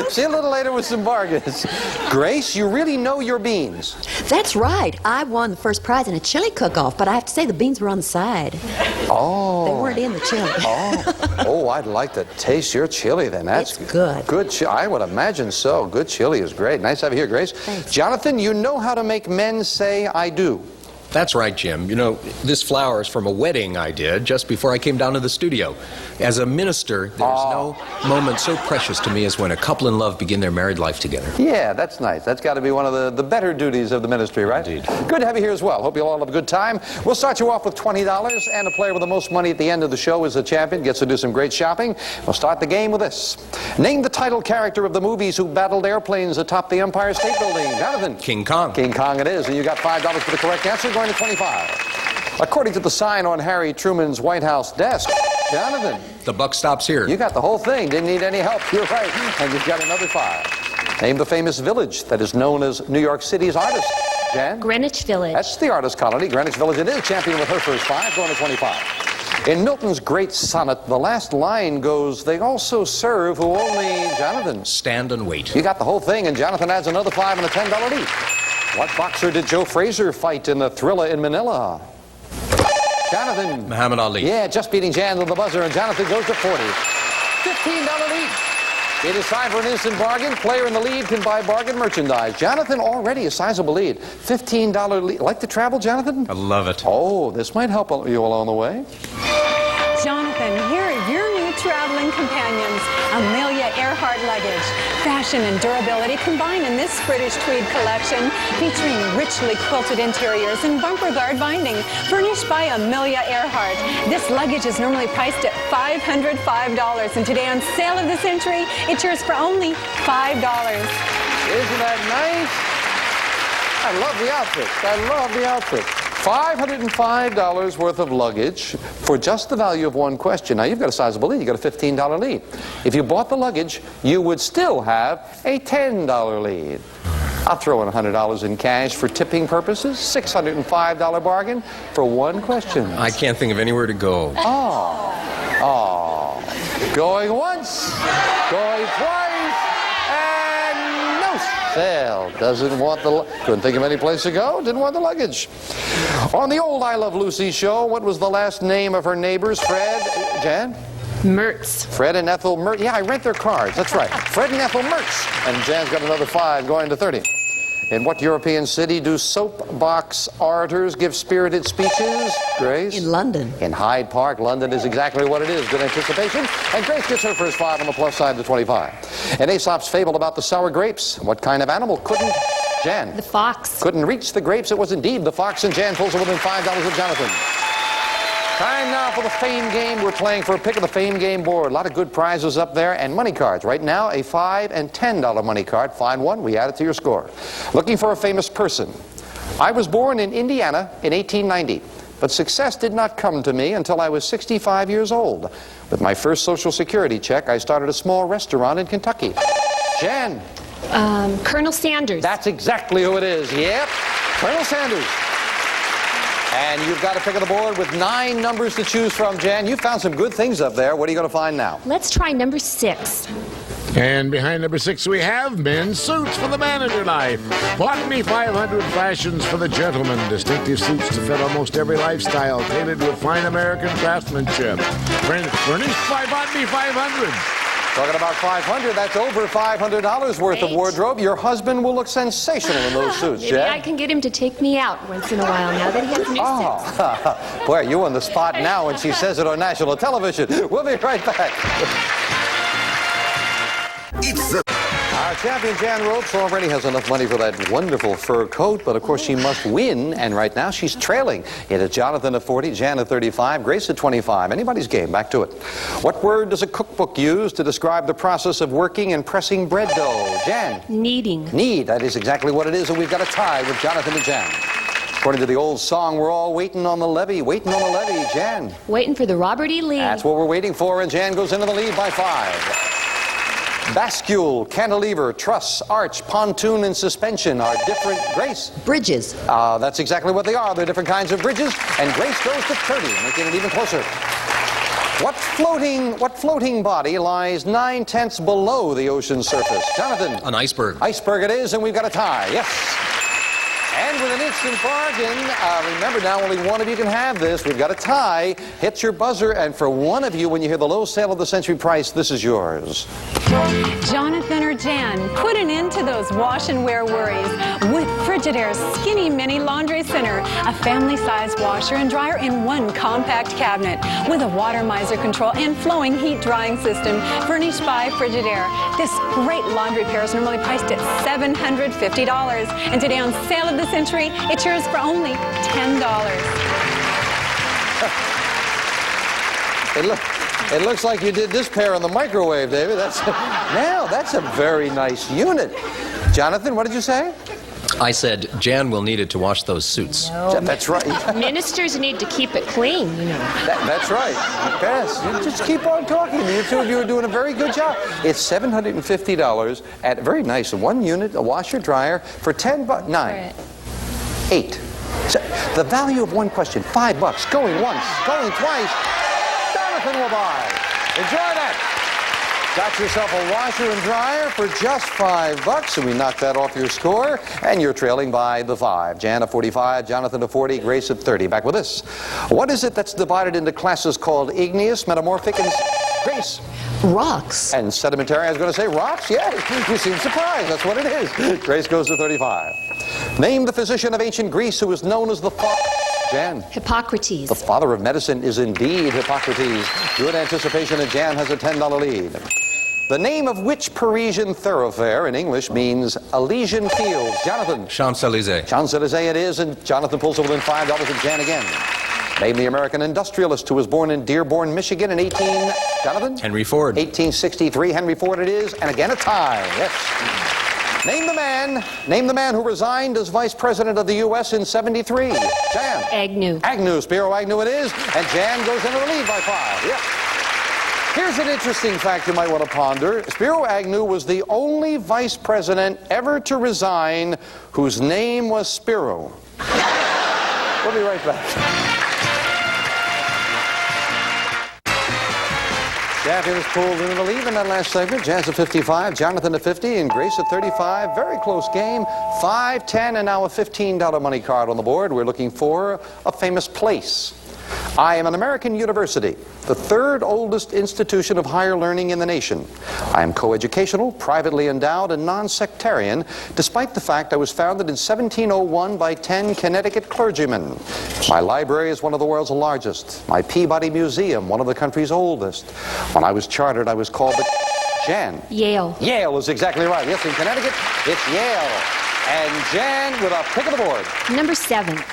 See you a little later with some bargains. Grace, you really know your beans. That's right. I won the first prize in a chili cook-off, but I have to say the beans were on the side. Oh. They weren't in the chili. Oh, I'd like to taste your chili then. That's It's good. Good I would imagine so. Good chili is great. Nice to have you here, Grace. Thanks. Jonathan, you know how to make men say I do. That's right, Jim. You know, this flower is from a wedding I did just before I came down to the studio. As a minister, there's no moment so precious to me as when a couple in love begin their married life together. Yeah, that's nice. That's got to be one of the better duties of the ministry, right? Indeed. Good to have you here as well. Hope you'll all have a good time. We'll start you off with $20, and a player with the most money at the end of the show is the champion, gets to do some great shopping. We'll start the game with this. Name the title character of the movies who battled airplanes atop the Empire State Building. Jonathan. King Kong. King Kong it is, and you got $5 for the correct answer, going to 25. According to the sign on Harry Truman's White House desk, Jonathan. The buck stops here. You got the whole thing. Didn't need any help. You're right. And you've got another 5. Name the famous village that is known as New York City's artist. Jan? Greenwich Village. That's the artist colony. Greenwich Village it is. Champion with her first 5, going to 25. In Milton's great sonnet, the last line goes, they also serve who only, Jonathan. Stand and wait. You got the whole thing, and Jonathan adds another 5 and a $10 lead. What boxer did Joe Frazier fight in the Thriller in Manila? Jonathan. Muhammad Ali. Yeah, just beating Jan with the buzzer, and Jonathan goes to 40. $15 lead. It is time for an instant bargain. Player in the lead can buy bargain merchandise. Jonathan already a sizable lead. $15 lead. Like to travel, Jonathan? I love it. Oh, this might help you along the way. Jonathan, here are your new traveling companions, Amelia Earhart luggage. Fashion and durability combine in this British tweed collection, featuring richly quilted interiors and bumper guard binding, furnished by Amelia Earhart. This luggage is normally priced at $505, and today on Sale of the Century, it's yours for only $5. Isn't that nice? I love the outfit. I love the outfit. $505 worth of luggage for just the value of one question. Now, you've got a sizable lead. You've got a $15 lead. If you bought the luggage, you would still have a $10 lead. I'll throw in $100 in cash for tipping purposes. $605 bargain for one question. I can't think of anywhere to go. Oh. Going once, going twice, and no sale. Doesn't want couldn't think of any place to go. Didn't want the luggage. On the old I Love Lucy show, what was the last name of her neighbors? Fred, Jan? Mertz. Fred and Ethel Mertz. Yeah, I rent their cars. That's right. Fred and Ethel Mertz. And Jan's got another 5 going to 30. In what European city do soapbox orators give spirited speeches? Grace? In London. In Hyde Park. London is exactly what it is. Good anticipation. And Grace gets her first 5 on the plus side to 25. In Aesop's fable about the sour grapes, what kind of animal couldn't? Jan. The fox. Couldn't reach the grapes. It was indeed the fox, and Jan pulls it within $5 of Jonathan. Time now for the Fame Game. We're playing for a pick of the Fame Game board. A lot of good prizes up there and money cards. Right now, a $5 and $10 money card. Find one, we add it to your score. Looking for a famous person. I was born in Indiana in 1890, but success did not come to me until I was 65 years old. With my first Social Security check, I started a small restaurant in Kentucky. Jan. Colonel Sanders. That's exactly who it is. Yep, Colonel Sanders. And you've got a pick of the board with 9 numbers to choose from, Jan. You found some good things up there. What are you going to find now? Let's try number 6. And behind number 6, we have men's suits for the man in your life. Botany 500 fashions for the gentleman. Distinctive suits to fit almost every lifestyle, tailored with fine American craftsmanship. Furnished by Botany 500. Talking about 500, that's over $500 worth of wardrobe. Your husband will look sensational in those suits, Maybe Jen. I can get him to take me out once in a while now that he has new suits. Boy, you're on the spot now, and she says it on national television. We'll be right back. Our champion Jan Ropes already has enough money for that wonderful fur coat, but of course she must win, and right now she's trailing. It is Jonathan at 40, Jan at 35, Grace at 25. Anybody's game. Back to it. What word does a cookbook use to describe the process of working and pressing bread dough? Jan? Kneading. Knead. That is exactly what it is, and we've got a tie with Jonathan and Jan. According to the old song, we're all waiting on the levee. Waiting on the levee. Jan? Waiting for the Robert E. Lee. That's what we're waiting for, and Jan goes into the lead by 5. Bascule, cantilever, truss, arch, pontoon, and suspension are different. Grace? Bridges. That's exactly what they are. They're different kinds of bridges, and Grace goes to 30, making it even closer. What floating body lies 9/10 below the ocean's surface? Jonathan? An iceberg. Iceberg it is, and we've got a tie. Yes. And with an instant bargain, remember now only one of you can have this. We've got a tie. Hit your buzzer, and for one of you, when you hear the low sale of the century price, this is yours. Jonathan or Jan, put an end to those wash and wear worries with Frigidaire's Skinny Mini Laundry Center, a family-sized washer and dryer in one compact cabinet with a water miser control and flowing heat drying system furnished by Frigidaire. This great laundry pair is normally priced at $750, and today on sale of the century, it's yours for only $10. It looks like you did this pair in the microwave, David. Now, that's a very nice unit. Jonathan, what did you say? I said Jan will need it to wash those suits. That's right. Ministers need to keep it clean, you know. That's right. Yes, you just keep on talking. You two of you are doing a very good job. It's $750 at very nice. One unit, a washer dryer for $10. 9. Right. 8. So, the value of one question, $5. Going once, going twice. Jonathan will buy. Enjoy that. Got yourself a washer and dryer for just $5, and we knocked that off your score, and you're trailing by the 5. Jan at 45, Jonathan at 40, Grace at 30. Back with this. What is it that's divided into classes called igneous, metamorphic, and Grace? Rocks. And sedimentary, I was going to say rocks? Yeah, you seem surprised. That's what it is. Grace goes to 35. Name the physician of ancient Greece who was known as the Jan? Hippocrates. The father of medicine is indeed Hippocrates. Good anticipation, and Jan has a $10 lead. The name of which Parisian thoroughfare in English means Elysian Fields? Jonathan? Champs-Élysées. Champs-Élysées it is, and Jonathan pulls it within $5 and Jan again. Name the American industrialist who was born in Dearborn, Michigan in Jonathan? Henry Ford. 1863, Henry Ford it is, and again a tie. Yes. Name the man who resigned as vice president of the U.S. in 73. Jan? Agnew. Spiro Agnew it is, and Jan goes into the lead by 5. Yep. Here's an interesting fact you might want to ponder. Spiro Agnew was the only vice president ever to resign whose name was Spiro. We'll be right back. Champions pulled into the lead in that last segment. Jan's at 55, Jonathan at 50, and Grace at 35. Very close game. 5, 10, and now a $15 money card on the board. We're looking for a famous place. I am an American university, the third oldest institution of higher learning in the nation. I am coeducational, privately endowed, and non-sectarian, despite the fact I was founded in 1701 by 10 Connecticut clergymen. My library is one of the world's largest. My Peabody Museum, one of the country's oldest. When I was chartered, I was called the Jan. Yale. Yale is exactly right. Yes, in Connecticut, it's Yale. And Jan with a pick of the board. Number 7.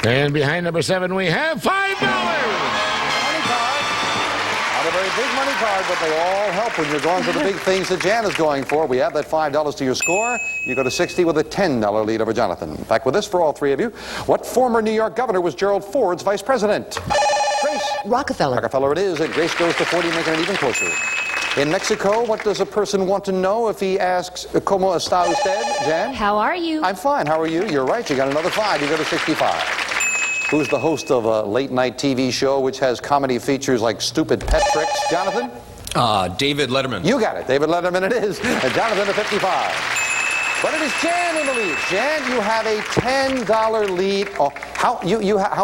And behind number 7, we have $5. Money card. Not a very big money card, but they all help when you're going for the big things that Jan is going for. We add that $5 to your score. You go to 60 with a $10 lead over Jonathan. Back with this for all three of you. What former New York governor was Gerald Ford's vice president? Grace. Rockefeller. Rockefeller it is, and Grace goes to 40, making it even closer. In Mexico, what does a person want to know if he asks, ¿Cómo está usted, Jan? How are you? I'm fine. How are you? You're right. You got another 5. You go to 65. Who's the host of a late-night TV show which has comedy features like stupid pet tricks? Jonathan? David Letterman. You got it. David Letterman it is. And Jonathan at 55. But it is Jan in the lead. Jan, you have a $10 lead. Oh, how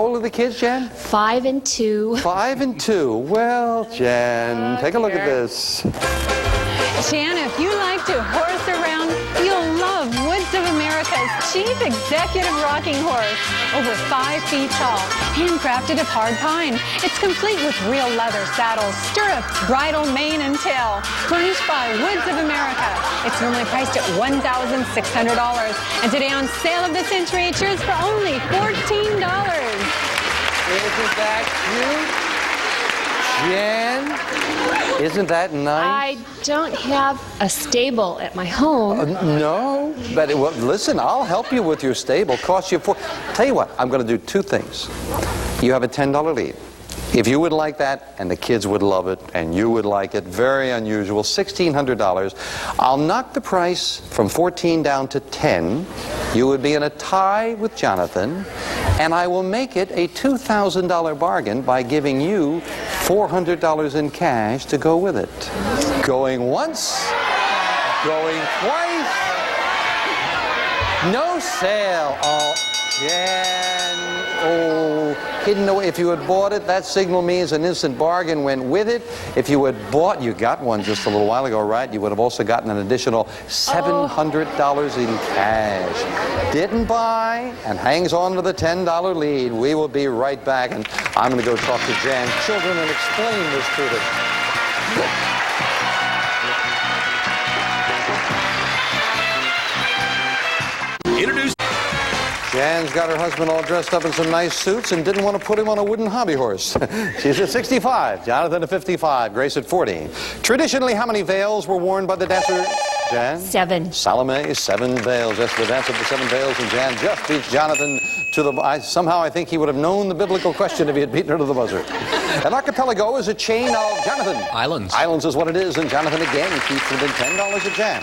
old are the kids, Jan? 5 and 2. 5 and 2. Well, Jan, take a look at this. Jan, if you like to horse around, you'll love Woods of America's Chief Executive Rocking Horse. Over 5 feet tall, handcrafted of hard pine. It's complete with real leather saddles, stirrups, bridle, mane, and tail. Furnished by Woods of America. It's normally priced at $1,600. And today on Sale of the Century, it's yours for only $14. Isn't that cute? Jan, isn't that nice? I don't have a stable at my home. No, but well, listen, I'll help you with your stable. Cost you Tell you what, I'm going to do 2 things. You have a $10 lead. If you would like that, and the kids would love it, and you would like it, very unusual, $1,600. I'll knock the price from 14 down to 10. You would be in a tie with Jonathan, and I will make it a $2,000 bargain by giving you $400 in cash to go with it. Going once, going twice. No sale. Oh, Jan. Oh, hidden away. If you had bought it, that signal means an instant bargain went with it. If you had bought, you got one just a little while ago, right? You would have also gotten an additional $700 in cash. Didn't buy and hangs on to the $10 lead. We will be right back, and I'm going to go talk to Jan's children and explain this to them. Introduce. Jan's got her husband all dressed up in some nice suits and didn't want to put him on a wooden hobby horse. She's at 65, Jonathan at 55, Grace at 40. Traditionally, how many veils were worn by the dancer? Jan? 7. Salome, 7 veils. That's the dance of the 7 veils, and Jan just beats Jonathan to the... somehow I think he would have known the biblical question if he had beaten her to the buzzer. An archipelago is a chain of, Jonathan. Islands. Islands is what it is, and Jonathan again keeps within $10 of Jan.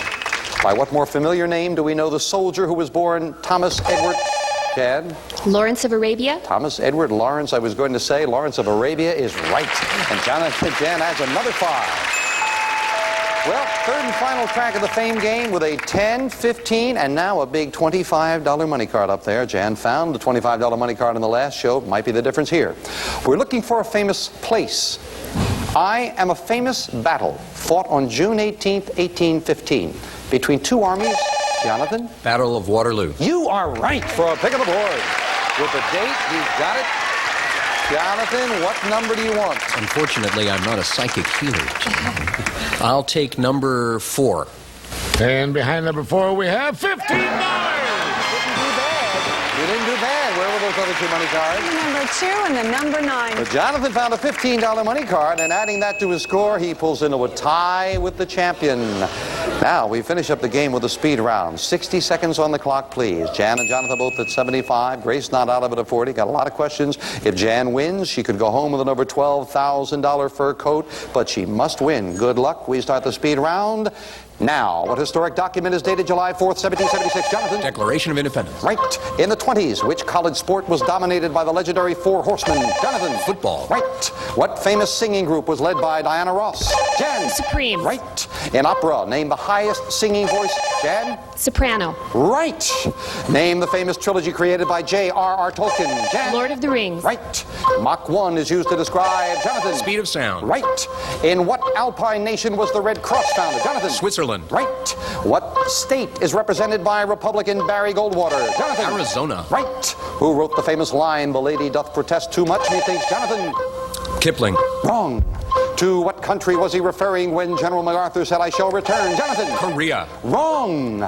By what more familiar name do we know the soldier who was born Thomas Edward... Jan? Lawrence of Arabia. Thomas Edward Lawrence, I was going to say. Lawrence of Arabia is right. And Jan adds another 5. Well, third and final track of the fame game with a 10, 15, and now a big $25 money card up there. Jan found the $25 money card in the last show. Might be the difference here. We're looking for a famous place. I am a famous battle fought on June 18th, 1815 between 2 armies. Jonathan? Battle of Waterloo. You are right for a pick of the board. With the date, he's got it. Jonathan, what number do you want? Unfortunately, I'm not a psychic healer. I'll take number 4. And behind number 4, we have $15. You didn't do bad. Where were those other 2 money cards? Number 2 and the number 9. But Jonathan found a $15 money card, and adding that to his score, he pulls into a tie with the champion. Now, we finish up the game with a speed round. 60 seconds on the clock, please. Jan and Jonathan both at 75. Grace not out of it at 40. Got a lot of questions. If Jan wins, she could go home with an over $12,000 fur coat, but she must win. Good luck. We start the speed round now. What historic document is dated July 4th, 1776? Jonathan? Declaration of Independence. Right. In the 20s, which college sport was dominated by the legendary 4 horsemen? Jonathan? Football. Right. What famous singing group was led by Diana Ross? Jan? Supreme. Right. In opera, name the highest singing voice? Jan? Soprano. Right. Name the famous trilogy created by J.R.R. Tolkien? Jan? Lord of the Rings. Right. Mach 1 is used to describe, Jonathan? Speed of sound. Right. In what alpine nation was the Red Cross founded? Jonathan? Switzerland. Right. What state is represented by Republican Barry Goldwater? Jonathan? Arizona. Right. Who wrote the famous line, "The lady doth protest too much, methinks"? Jonathan? Kipling. Wrong. To what country was he referring when General MacArthur said, "I shall return"? Jonathan? Korea. Wrong.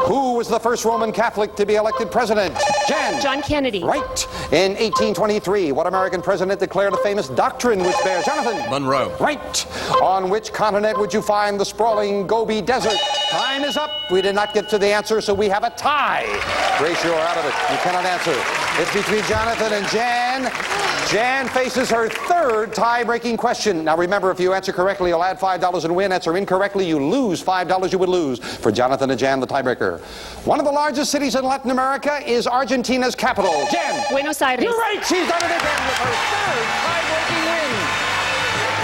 Who was the first Roman Catholic to be elected president? Jan? John Kennedy. Right. In 1823, what American president declared a famous doctrine which bears? Jonathan? Monroe. Right. On which continent would you find the sprawling Gobi Desert? Time is up. We did not get to the answer, so we have a tie. Grace, you're out of it. You cannot answer. It's between Jonathan and Jan. Jan faces her third tie-breaking question. Now remember, if you answer correctly, you'll add $5 and win. Answer incorrectly, you lose $5 you would lose. For Jonathan and Jan, the tiebreaker. One of the largest cities in Latin America is Argentina's capital. Jan? Buenos Aires. You're right. She's done it again with her third tie-breaking win.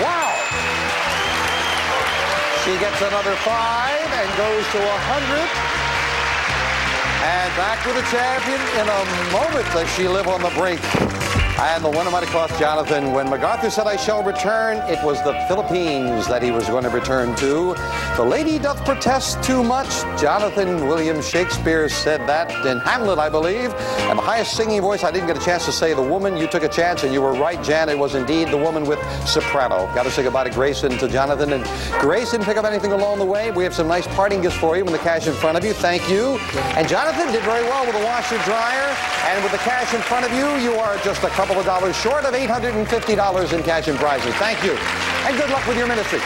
Wow. She gets another 5 and goes to 100. And back with the champion in a moment. Does she live on the brink? And the winner might have cost Jonathan. When MacArthur said, "I shall return," it was the Philippines that he was going to return to. The lady doth protest too much. Jonathan William Shakespeare said that in Hamlet, I believe. And the highest singing voice, I didn't get a chance to say the woman. You took a chance, and you were right, Jan. It was indeed the woman with soprano. Got to say goodbye to Grayson, to Jonathan. And Grayson, pick up anything along the way. We have some nice parting gifts for you with the cash in front of you. Thank you. And Jonathan did very well with the washer dryer. And with the cash in front of you, you are just a couple of dollars short of $850 in cash and prizes. Thank you. And good luck with your ministry.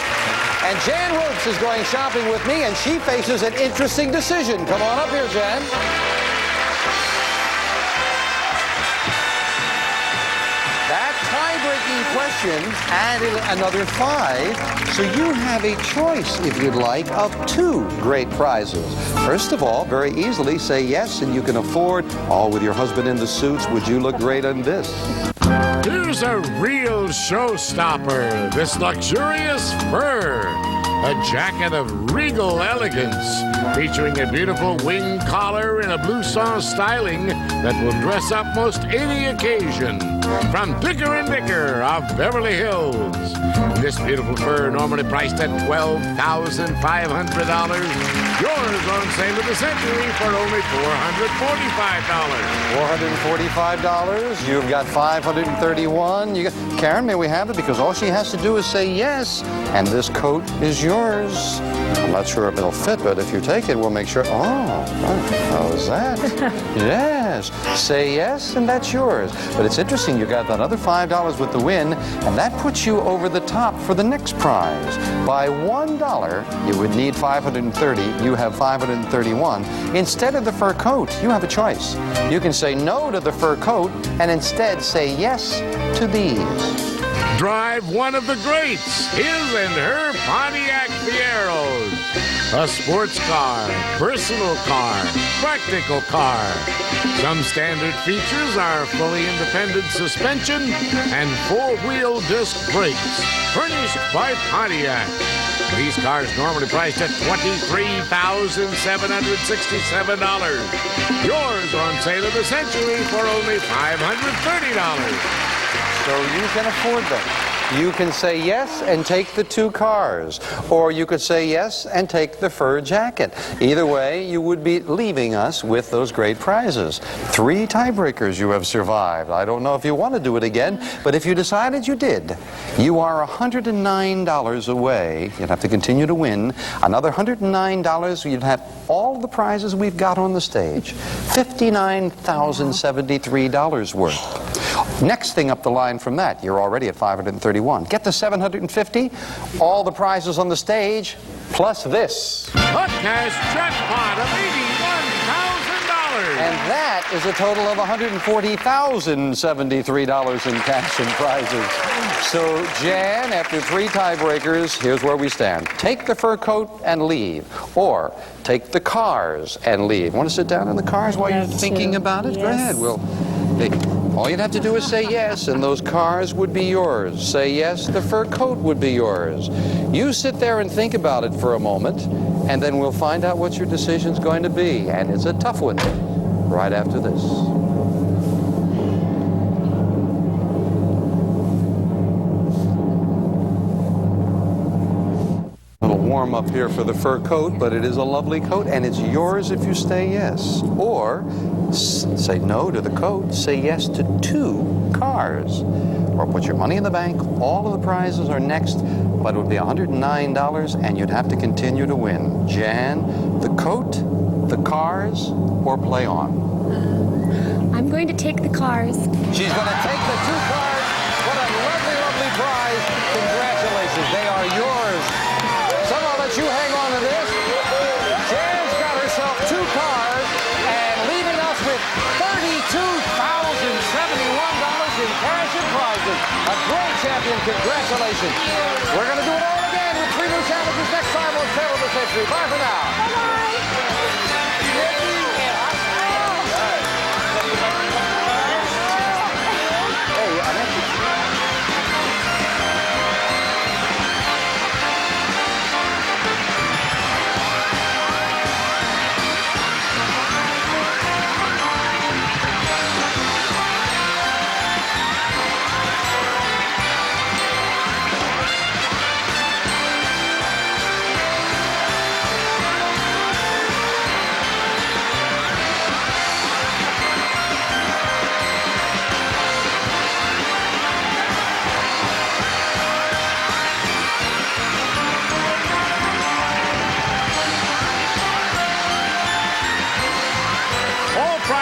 And Jan Ropes is going shopping with me, and she faces an interesting decision. Come on up here, Jan. That tie-breaking question added another 5, so you have a choice, if you'd like, of 2 great prizes. First of all, very easily say yes, and you can afford, all with your husband in the suits, would you look great on this? Here's a real showstopper, this luxurious fur. A jacket of regal elegance, featuring a beautiful wing collar and a blouson styling that will dress up most any occasion. From Dicker & Dicker of Beverly Hills. This beautiful fur, normally priced at $12,500. Yours on sale of the century for only $445. $445. You've got $531. Karen, may we have it? Because all she has to do is say yes, and this coat is yours. I'm not sure if it'll fit, but if you take it, we'll make sure. Oh, how's that? Yes. Say yes, and that's yours. But it's interesting, you got that other $5 with the win, and that puts you over the top for the next prize. By $1, you would need $530. You have $531. Instead of the fur coat, you have a choice. You can say no to the fur coat and instead say yes to these. Drive one of the greats, his and her Pontiac Fieros. A sports car, personal car, practical car. Some standard features are fully independent suspension and 4-wheel disc brakes, furnished by Pontiac. These cars normally priced at $23,767. Yours on sale of the century for only $530. So you can afford them. You can say yes and take the 2 cars, or you could say yes and take the fur jacket. Either way, you would be leaving us with those great prizes. 3 tiebreakers you have survived. I don't know if you want to do it again, but if you decided you did, you are $109 away. You'd have to continue to win. Another $109, you'd have all the prizes we've got on the stage. $59,073 worth. Next thing up the line from that, you're already at $531. Get the $750, all the prizes on the stage, plus this. A cash jackpot of $81,000. And that is a total of $140,073 in cash and prizes. So, Jan, after 3 tiebreakers, here's where we stand. Take the fur coat and leave, or take the cars and leave. Want to sit down in the cars while you're thinking about it? Yes. Go ahead. All you'd have to do is say yes, and those cars would be yours. Say yes, the fur coat would be yours. You sit there and think about it for a moment, and then we'll find out what your decision's going to be. And it's a tough one, right after this. A little warm up here for the fur coat, but it is a lovely coat, and it's yours if you say yes. Or say no to the coat, say yes to 2 cars. Or put your money in the bank. All of the prizes are next, but it would be $109, and you'd have to continue to win. Jan, the coat, the cars, or play on? I'm going to take the cars. She's going to take the 2 cars. What a lovely, lovely prize. Congratulations. They are yours. So I'll let you hang on to this. Jan's got herself 2 cars and leaving us with $32,071 in cash and prizes. A great champion. Congratulations. We're going to do it all again with 3 new challenges next time on Sale of the Century. Bye for now. Bye-bye.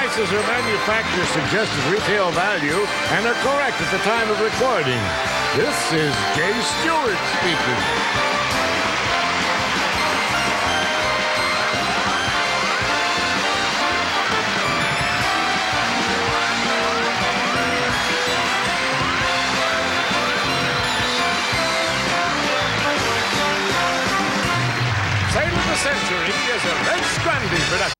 prices are manufacturer's suggested retail value and are correct at the time of recording. This is Jay Stewart speaking. Sale of the Century is a Red Scrandy production.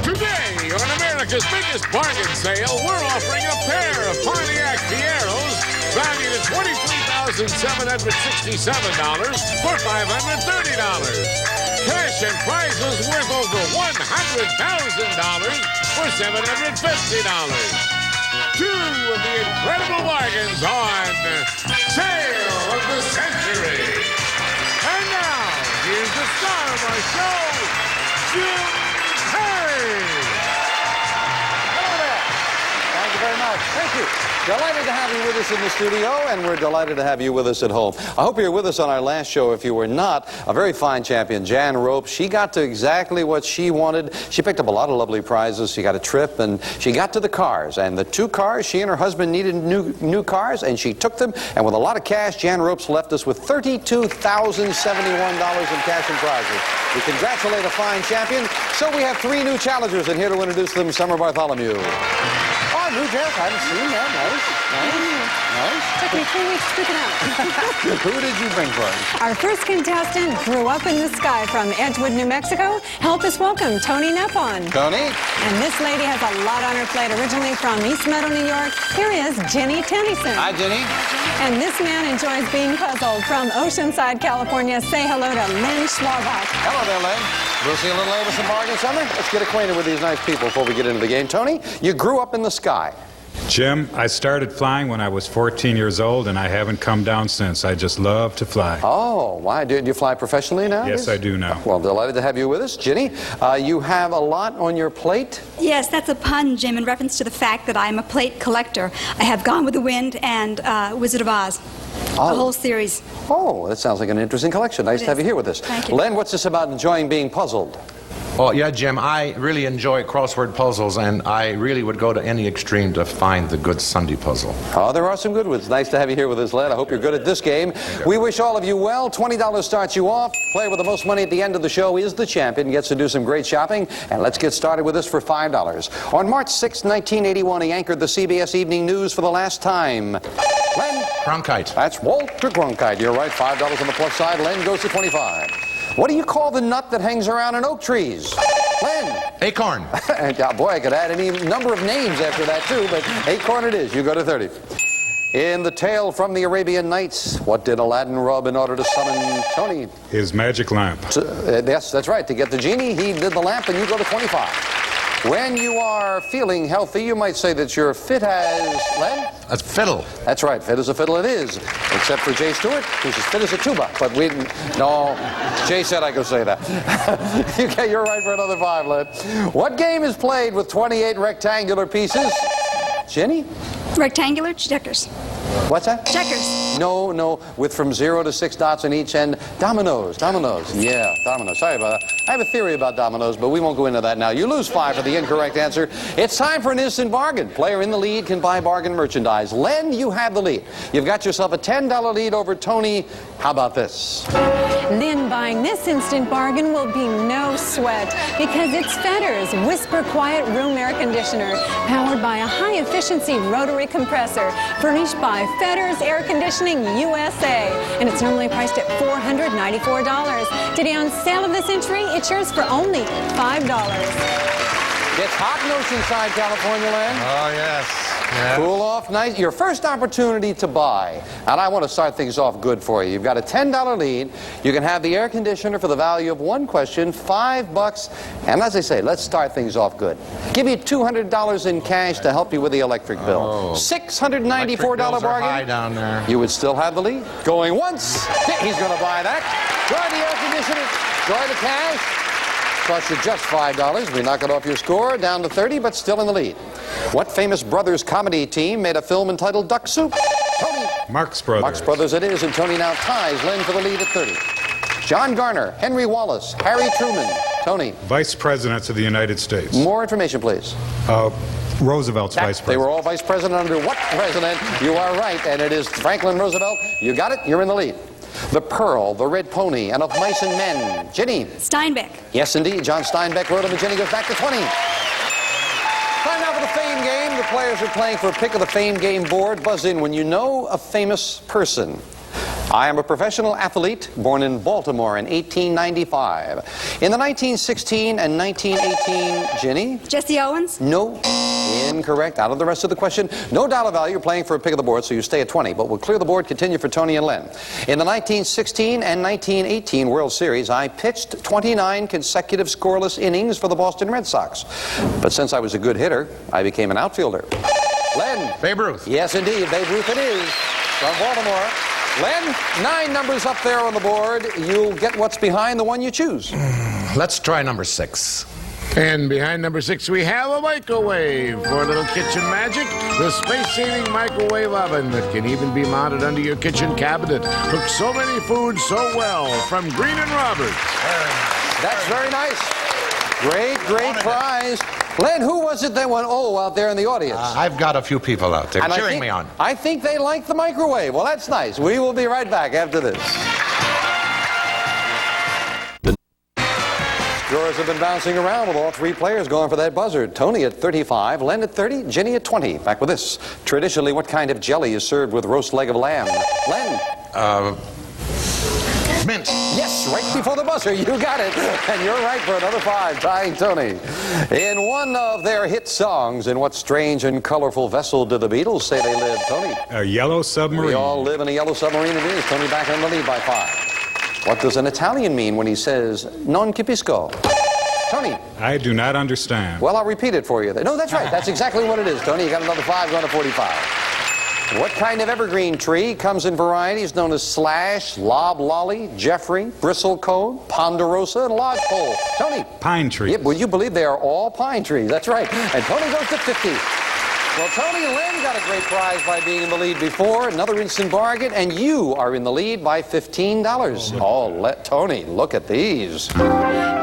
Today, on America's biggest bargain sale, we're offering a pair of Pontiac Fieros valued at $23,767 for $530. Cash and prizes worth over $100,000 for $750. Two of the incredible bargains on Sale of the Century. And now, here's the star of our show, Jim Perry. Hello there. Thank you very much. Thank you. Delighted to have you with us in the studio, and we're delighted to have you with us at home. I hope you were with us on our last show. If you were not, a very fine champion, Jan Ropes. She got to exactly what she wanted. She picked up a lot of lovely prizes. She got a trip, and she got to the cars. And the two cars, she and her husband needed new cars, and she took them. And with a lot of cash, Jan Ropes left us with $32,071 in cash and prizes. We congratulate a fine champion. So we have three new challengers, and here to introduce them, Summer Bartholomew. Oh, new dress. I haven't seen that. Nice. Took me 3 weeks to pick it out. Who did you bring for us? Our first contestant grew up in the sky from Edgewood, New Mexico. Help us welcome Tony Nepon. Tony. And this lady has a lot on her plate. Originally from East Meadow, New York, here is Jenny Tennyson. Hi, Jenny. And this man enjoys being puzzled. From Oceanside, California, say hello to Lynn Schwabach. Hello there, Lynn. We'll see you a little later with some bargains, Summer. Let's get acquainted with these nice people before we get into the game. Tony, you grew up in the sky. Jim, I started flying when I was 14 years old, and I haven't come down since. I just love to fly. Oh, why? Do you fly professionally now? Yes, I do now. Well, delighted to have you with us. Ginny, you have a lot on your plate? Yes, that's a pun, Jim, in reference to the fact that I'm a plate collector. I have Gone with the Wind and Wizard of Oz. Oh. A whole series. Oh, that sounds like an interesting collection. Nice to have you here with us. Thank you. Len, what's this about enjoying being puzzled? Oh, yeah, Jim, I really enjoy crossword puzzles, and I really would go to any extreme to find the good Sunday puzzle. Oh, there are some good ones. Nice to have you here with us, Len. I hope you're good at this game. We wish all of you well. $20 starts you off. Player with the most money at the end of the show is the champion, gets to do some great shopping. And let's get started with this for $5. On March 6, 1981, he anchored the CBS Evening News for the last time. Len? Cronkite. That's Walter Cronkite. You're right, $5 on the plus side. Len goes to 25. What do you call the nut that hangs around in oak trees? Len? Acorn. Boy, I could add any number of names after that, too, but acorn it is. You go to 30. In the tale from the Arabian Nights, what did Aladdin rub in order to summon Tony? His magic lamp. Yes, that's right. To get the genie, he did the lamp, and you go to 25. When you are feeling healthy, you might say that you're fit as, Len? That's fiddle. That's right, fit as a fiddle it is. Except for Jay Stewart, who's as fit as a tuba. But no, Jay said I could say that. Okay, you're right for another 5, Len. What game is played with 28 rectangular pieces? Jenny? Rectangular checkers. What's that? Checkers. No, with from 0 to 6 dots on each end. Dominoes. Yeah, dominoes. Sorry about that. I have a theory about dominoes, but we won't go into that now. You lose 5 for the incorrect answer. It's time for an instant bargain. Player in the lead can buy bargain merchandise. Len, you have the lead. You've got yourself a $10 lead over Tony. How about this? Lynn buying this instant bargain will be no sweat because it's Fetter's Whisper Quiet Room Air Conditioner, powered by a high-efficiency rotary compressor, furnished by Fetter's Air Conditioning USA, and it's normally priced at $494. Today on Sale of the Century, it's yours for only $5. It's hot in Oceanside, California, Len. Oh, yes. Cool off nice. Your first opportunity to buy. And I want to start things off good for you. You've got a $10 lead. You can have the air conditioner for the value of one question, $5. And as I say, let's start things off good. Give you $200 in cash to help you with the electric bill. $694 bargain. High down there. You would still have the lead. Going once. He's going to buy that. Join the air conditioner. Join the cash. Cost you just $5. We knock it off your score, down to 30, but still in the lead. What famous brothers comedy team made a film entitled Duck Soup? Tony. Marx Brothers. Marx Brothers it is, and Tony now ties Len for the lead at 30. John Garner, Henry Wallace, Harry Truman, Tony. Vice Presidents of the United States. More information, please. Roosevelt's vice president. They were all vice president under what president? You are right, and it is Franklin Roosevelt. You got it. You're in the lead. The Pearl, The Red Pony, and Of Mice and Men. Ginny. Steinbeck. Yes, indeed. John Steinbeck wrote them, and Ginny goes back to 20. Time now for the Fame Game. The players are playing for a pick of the Fame Game board. Buzz in when you know a famous person. I am a professional athlete born in Baltimore in 1895. In the 1916 and 1918, Ginny? Jesse Owens? No. Incorrect. Out of the rest of the question. No dollar value. You're playing for a pick of the board, so you stay at 20. But we'll clear the board. Continue for Tony and Len. In the 1916 and 1918 World Series, I pitched 29 consecutive scoreless innings for the Boston Red Sox. But since I was a good hitter, I became an outfielder. Len? Babe Ruth. Yes, indeed. Babe Ruth it is. From Baltimore. Len, 9 numbers up there on the board. You'll get what's behind the one you choose. Let's try number 6. And behind number 6, we have a microwave for a little kitchen magic. The space-saving microwave oven that can even be mounted under your kitchen cabinet. Cooks so many foods so well from Green and Roberts. That's very nice. Great, great prize. Len, who was it that went, oh, out there in the audience? I've got a few people out there cheering me on. I think they like the microwave. Well, that's nice. We will be right back after this. Scores have been bouncing around with all 3 players going for that buzzer. Tony at 35, Len at 30, Ginny at 20. Back with this. Traditionally, what kind of jelly is served with roast leg of lamb? Len? Mint. Yes, right before the buzzer. You got it. And you're right for another 5, tying Tony. In one of their hit songs, in what strange and colorful vessel do the Beatles say they live, Tony? A yellow submarine. We all live in a yellow submarine. It is. Tony back in the lead by 5. What does an Italian mean when he says, non capisco? Tony? I do not understand. Well, I'll repeat it for you. No, that's right. That's exactly what it is, Tony. You got another 5 going to 45. What kind of evergreen tree comes in varieties known as slash, loblolly, Jeffrey, bristlecone, ponderosa, and lodgepole? Tony? Pine tree. Yeah, well, you believe they are all pine trees. That's right. And Tony goes to 50. Well, Tony and Len got a great prize by being in the lead before, another instant bargain, and you are in the lead by $15. Oh, Tony, look at these.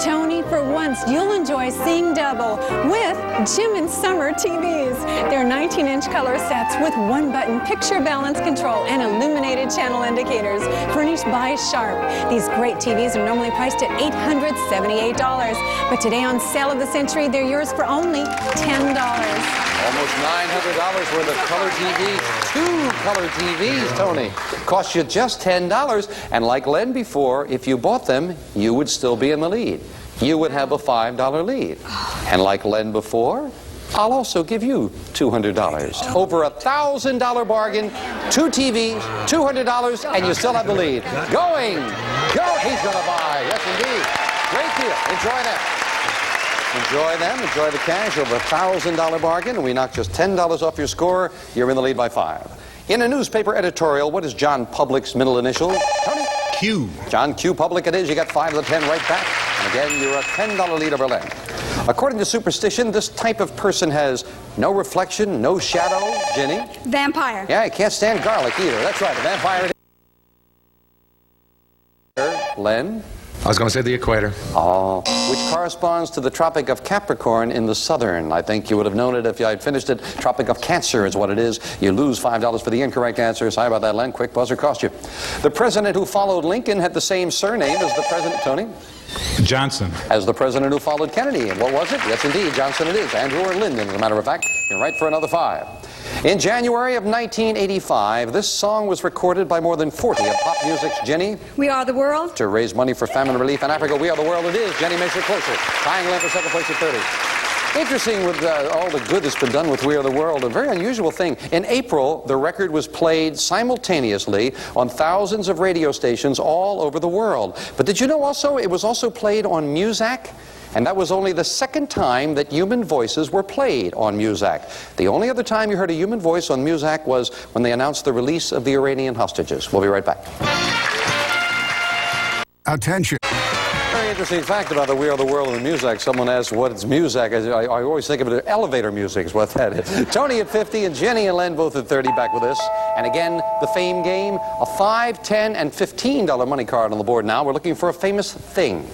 Tony, for once, you'll enjoy seeing double with Jim and Summer TVs. They're 19-inch color sets with 1-button picture balance control and illuminated channel indicators, furnished by Sharp. These great TVs are normally priced at $878, but today on Sale of the Century, they're yours for only $10. Almost $900 worth of color TVs. 2 color TVs, Tony. Cost you just $10. And like Len before, if you bought them, you would still be in the lead. You would have a $5 lead. And like Len before, I'll also give you $200. Over a $1,000 bargain, 2 TVs, $200, and you still have the lead. Going! Go! He's going to buy. Yes, indeed. Great deal. Enjoy that. Enjoy them. Enjoy the cash. Over a $1,000 bargain, and we knock just $10 off your score. You're in the lead by 5. In a newspaper editorial, what is John Public's middle initial? Tony? Q. John Q. Public it is. You got 5 of the 10 right back. And again, you're a $10 lead over Len. According to superstition, this type of person has no reflection, no shadow. Ginny? Vampire. Yeah, he can't stand garlic either. That's right, a vampire. Len? I was going to say the equator. Oh, which corresponds to the Tropic of Capricorn in the southern. I think you would have known it if you had finished it. Tropic of Cancer is what it is. You lose $5 for the incorrect answer. Sorry about that, Len. Quick buzzer cost you. The president who followed Lincoln had the same surname as the president, Tony? Johnson. As the president who followed Kennedy. And what was it? Yes, indeed, Johnson it is. Andrew or Lyndon, as a matter of fact. You're right for another 5. In January of 1985, this song was recorded by more than 40 of pop music's Jenny. We Are the World. To raise money for famine relief in Africa. We Are the World it is. Jenny makes it closer. Tying Len for second place at 30. Interesting with all the good that's been done with We Are the World. A very unusual thing. In April, the record was played simultaneously on thousands of radio stations all over the world. But did you know also it was also played on Muzak? And that was only the 2nd time that human voices were played on Muzak. The only other time you heard a human voice on Muzak was when they announced the release of the Iranian hostages. We'll be right back. Attention. Very interesting fact about the We Are the World and the Muzak. Someone asked what is Muzak. I always think of it as elevator music is what that is. Tony at 50 and Jenny and Len both at 30 back with us. And again, the Fame Game, a $5, $10, and $15 money card on the board now. We're looking for a famous thing.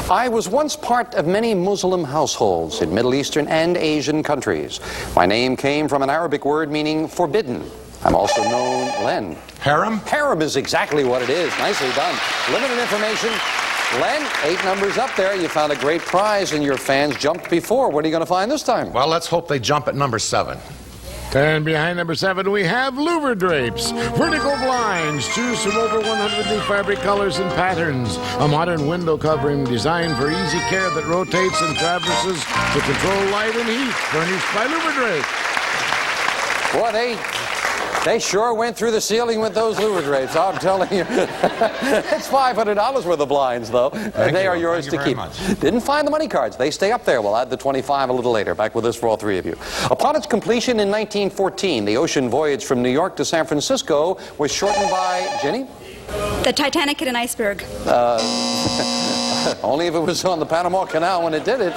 I was once part of many Muslim households in Middle Eastern and Asian countries. My name came from an Arabic word meaning forbidden. I'm also known, Len. Harem? Harem is exactly what it is. Nicely done. Limited information. Len, 8 numbers up there. You found a great prize and your fans jumped before. What are you going to find this time? Well, let's hope they jump at number 7. And behind number 7, we have louver drapes, vertical blinds, choose from over 100 new fabric colors and patterns. A modern window covering designed for easy care that rotates and traverses to control light and heat, furnished by louver drapes. Boy, they sure went through the ceiling with those louver drapes, I'm telling you. It's $500 worth of blinds, though. And they are yours to keep. Didn't find the money cards. They stay up there. We'll add the 25 a little later. Back with this for all 3 of you. Upon its completion in 1914, the ocean voyage from New York to San Francisco was shortened by, Jenny? The Titanic hit an iceberg. Only if it was on the Panama Canal when it did it.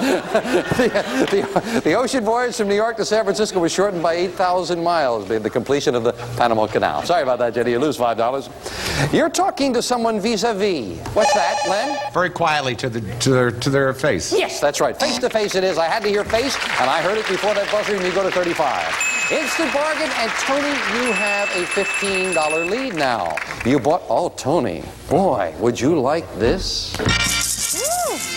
The ocean voyage from New York to San Francisco was shortened by 8,000 miles by the completion of the Panama Canal. Sorry about that, Jenny. You lose $5. You're talking to someone vis-a-vis. What's that, Len? Very quietly to their face. Yes, that's right. Face to face it is. I had to hear face, and I heard it before that buzzer, and you go to 35. Instant bargain, and Tony, you have a $15 lead now. You bought, oh, Tony, boy, would you like this?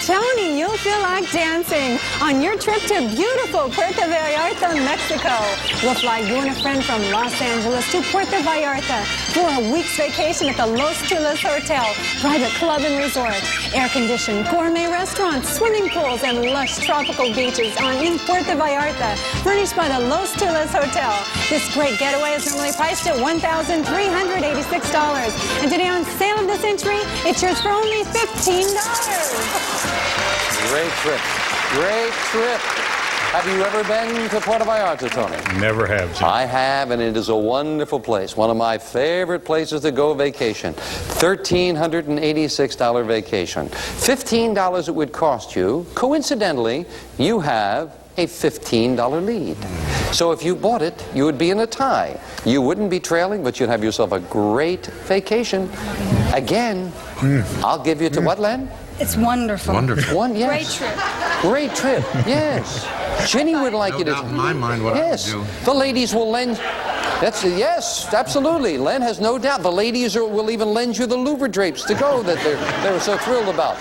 Tony, you'll feel like dancing on your trip to beautiful Puerto Vallarta, Mexico. We'll fly you and a friend from Los Angeles to Puerto Vallarta for a week's vacation at the Los Tulas Hotel, private club and resort, air-conditioned gourmet restaurants, swimming pools, and lush tropical beaches in Puerto Vallarta, furnished by the Los Tulas Hotel. This great getaway is normally priced at $1,386, and today on Sale of the Century, it's yours for only $15. Great trip. Great trip. Have you ever been to Puerto Vallarta, Tony? Never have, Jim. I have, and it is a wonderful place. One of my favorite places to go vacation. $1,386 vacation. $15 it would cost you. Coincidentally, you have a $15 lead. So if you bought it, you would be in a tie. You wouldn't be trailing, but you'd have yourself a great vacation. Again, I'll give you to what, Len? It's wonderful. Wonderful. Yes. Great trip. Great trip, yes. Jenny would like you to... No doubt in my mind what yes. I would do. The ladies will lend... Yes, absolutely. Len has no doubt. The ladies will even lend you the louver drapes to go that they were so thrilled about.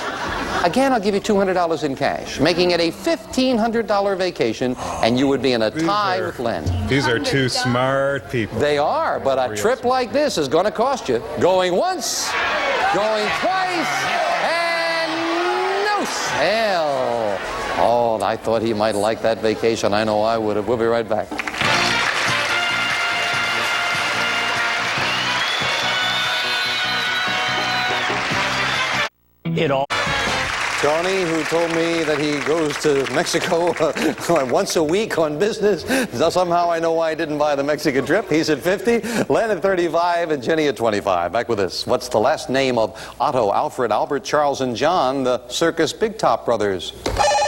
Again, I'll give you $200 in cash, making it a $1,500 vacation, and you would be in a tie with Len. These are two smart people. They are, but a trip like this is going to cost you. Going once, going twice, and no sale. Oh, I thought he might like that vacation. I know I would have. We'll be right back. Tony, who told me that he goes to Mexico once a week on business. Somehow I know why I didn't buy the Mexican trip. He's at 50, Len at 35, and Jenny at 25. Back with this. What's the last name of Otto, Alfred, Albert, Charles, and John, the circus Big Top brothers?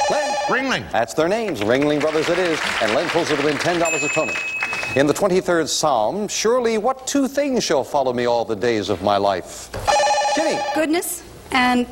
Len. Ringling. That's their names. Ringling Brothers it is. And Len pulls it to win $10 of Tony. In the 23rd Psalm, surely what 2 things shall follow me all the days of my life? Jenny. Goodness and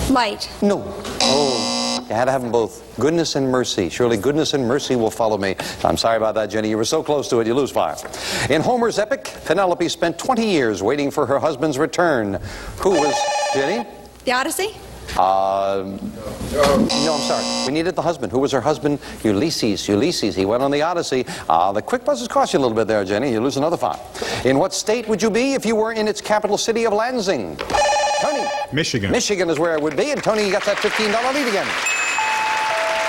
light. No. Oh, you had to have them both. Goodness and mercy. Surely goodness and mercy will follow me. I'm sorry about that, Jenny. You were so close to it, you lose 5. In Homer's epic, Penelope spent 20 years waiting for her husband's return. Who was, Jenny? The Odyssey? No, I'm sorry. We needed the husband. Who was her husband? Ulysses. Ulysses. He went on the Odyssey. The quick buzzes cost you a little bit there, Jenny. You lose another 5. In what state would you be if you were in its capital city of Lansing? Tony. Michigan. Michigan is where I would be. And Tony, you got that $15 lead again.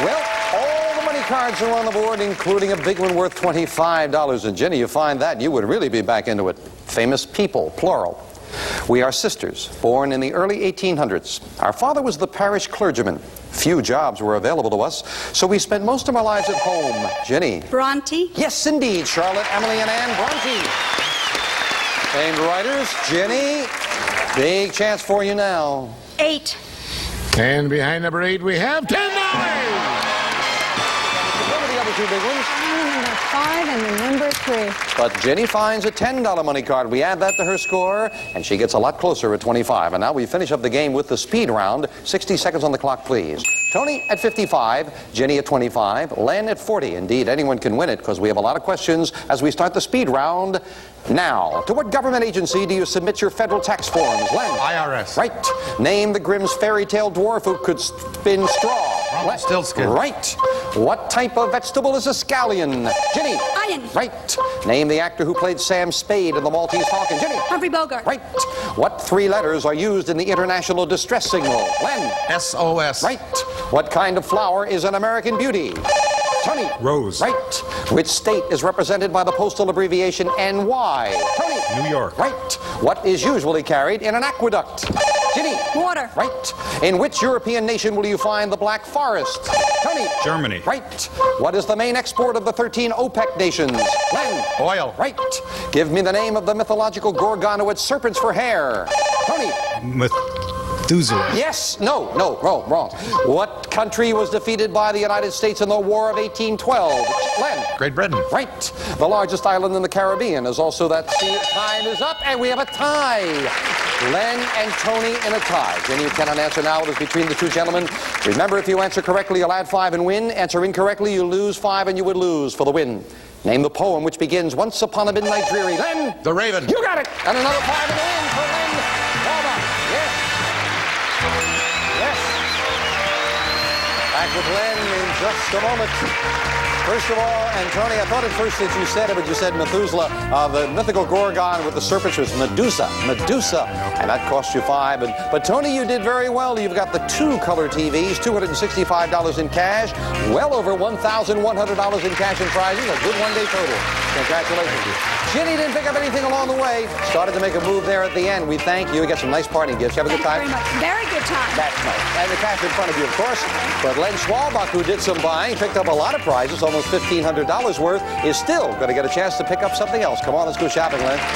Well, all the money cards are on the board, including a big one worth $25. And Jenny, you find that, you would really be back into it. Famous people, plural. We are sisters, born in the early 1800s. Our father was the parish clergyman. Few jobs were available to us, so we spent most of our lives at home. Jenny. Bronte? Yes, indeed. Charlotte, Emily, and Anne Bronte. Famed writers. Jenny, big chance for you now. 8. And behind number 8, we have $10. Go to the other two big ones. Number 5 and the number 3. But Jenny finds a $10 money card. We add that to her score, and she gets a lot closer at 25. And now we finish up the game with the speed round. 60 seconds on the clock, please. Tony at 55, Jenny at 25, Len at 40. Indeed, anyone can win it because we have a lot of questions as we start the speed round now. To what government agency do you submit your federal tax forms? Len? IRS. Right. Name the Grimm's fairy tale dwarf who could spin straw. Rumpelstiltskin. Right. What type of vegetable is a scallion? Ginny. Onion. Right. Name the actor who played Sam Spade in The Maltese Falcon. Ginny. Humphrey Bogart. Right. What three letters are used in the international distress signal? Len. SOS. Right. What kind of flower is an American Beauty? Tony. Rose. Right. Which state is represented by the postal abbreviation NY? Tony. New York. Right. What is usually carried in an aqueduct? Ginny. Water. Right. In which European nation will you find the Black Forest? Tony. Germany. Right. What is the main export of the 13 OPEC nations? Len. Oil. Right. Give me the name of the mythological gorgon who had serpents for hair. Tony. Methuselah. Yes. No. Wrong. What country was defeated by the United States in the War of 1812? Len. Great Britain. Right. The largest island in the Caribbean is also that sea. Time is up, and we have a tie. Len and Tony in a tie. Jenny, you cannot answer now. It is between the two gentlemen. Remember, if you answer correctly, you'll add 5 and win. Answer incorrectly, you lose 5 and you would lose for the win. Name the poem which begins, Once Upon a Midnight Dreary. Len. The Raven. You got it. And another 5 and a win for Len. Walbach. Yes. Yes. Back with Len in just a moment. First of all, and Tony, I thought at first that you said it, but you said Methuselah. The mythical gorgon with the serpents was Medusa, and that cost you 5. But Tony, you did very well. You've got the 2 color TVs, $265 in cash, well over $1,100 in cash and prizes, a good one-day total. Congratulations. Ginny didn't pick up anything along the way. Started to make a move there at the end. We thank you. You got some nice parting gifts. You have a good time? Very much. Very good time. That's nice. And the cash in front of you, of course. But Len Schwalbach, who did some buying, picked up a lot of prizes, almost $1,500 worth, is still going to get a chance to pick up something else. Come on, let's go shopping, Len. Well,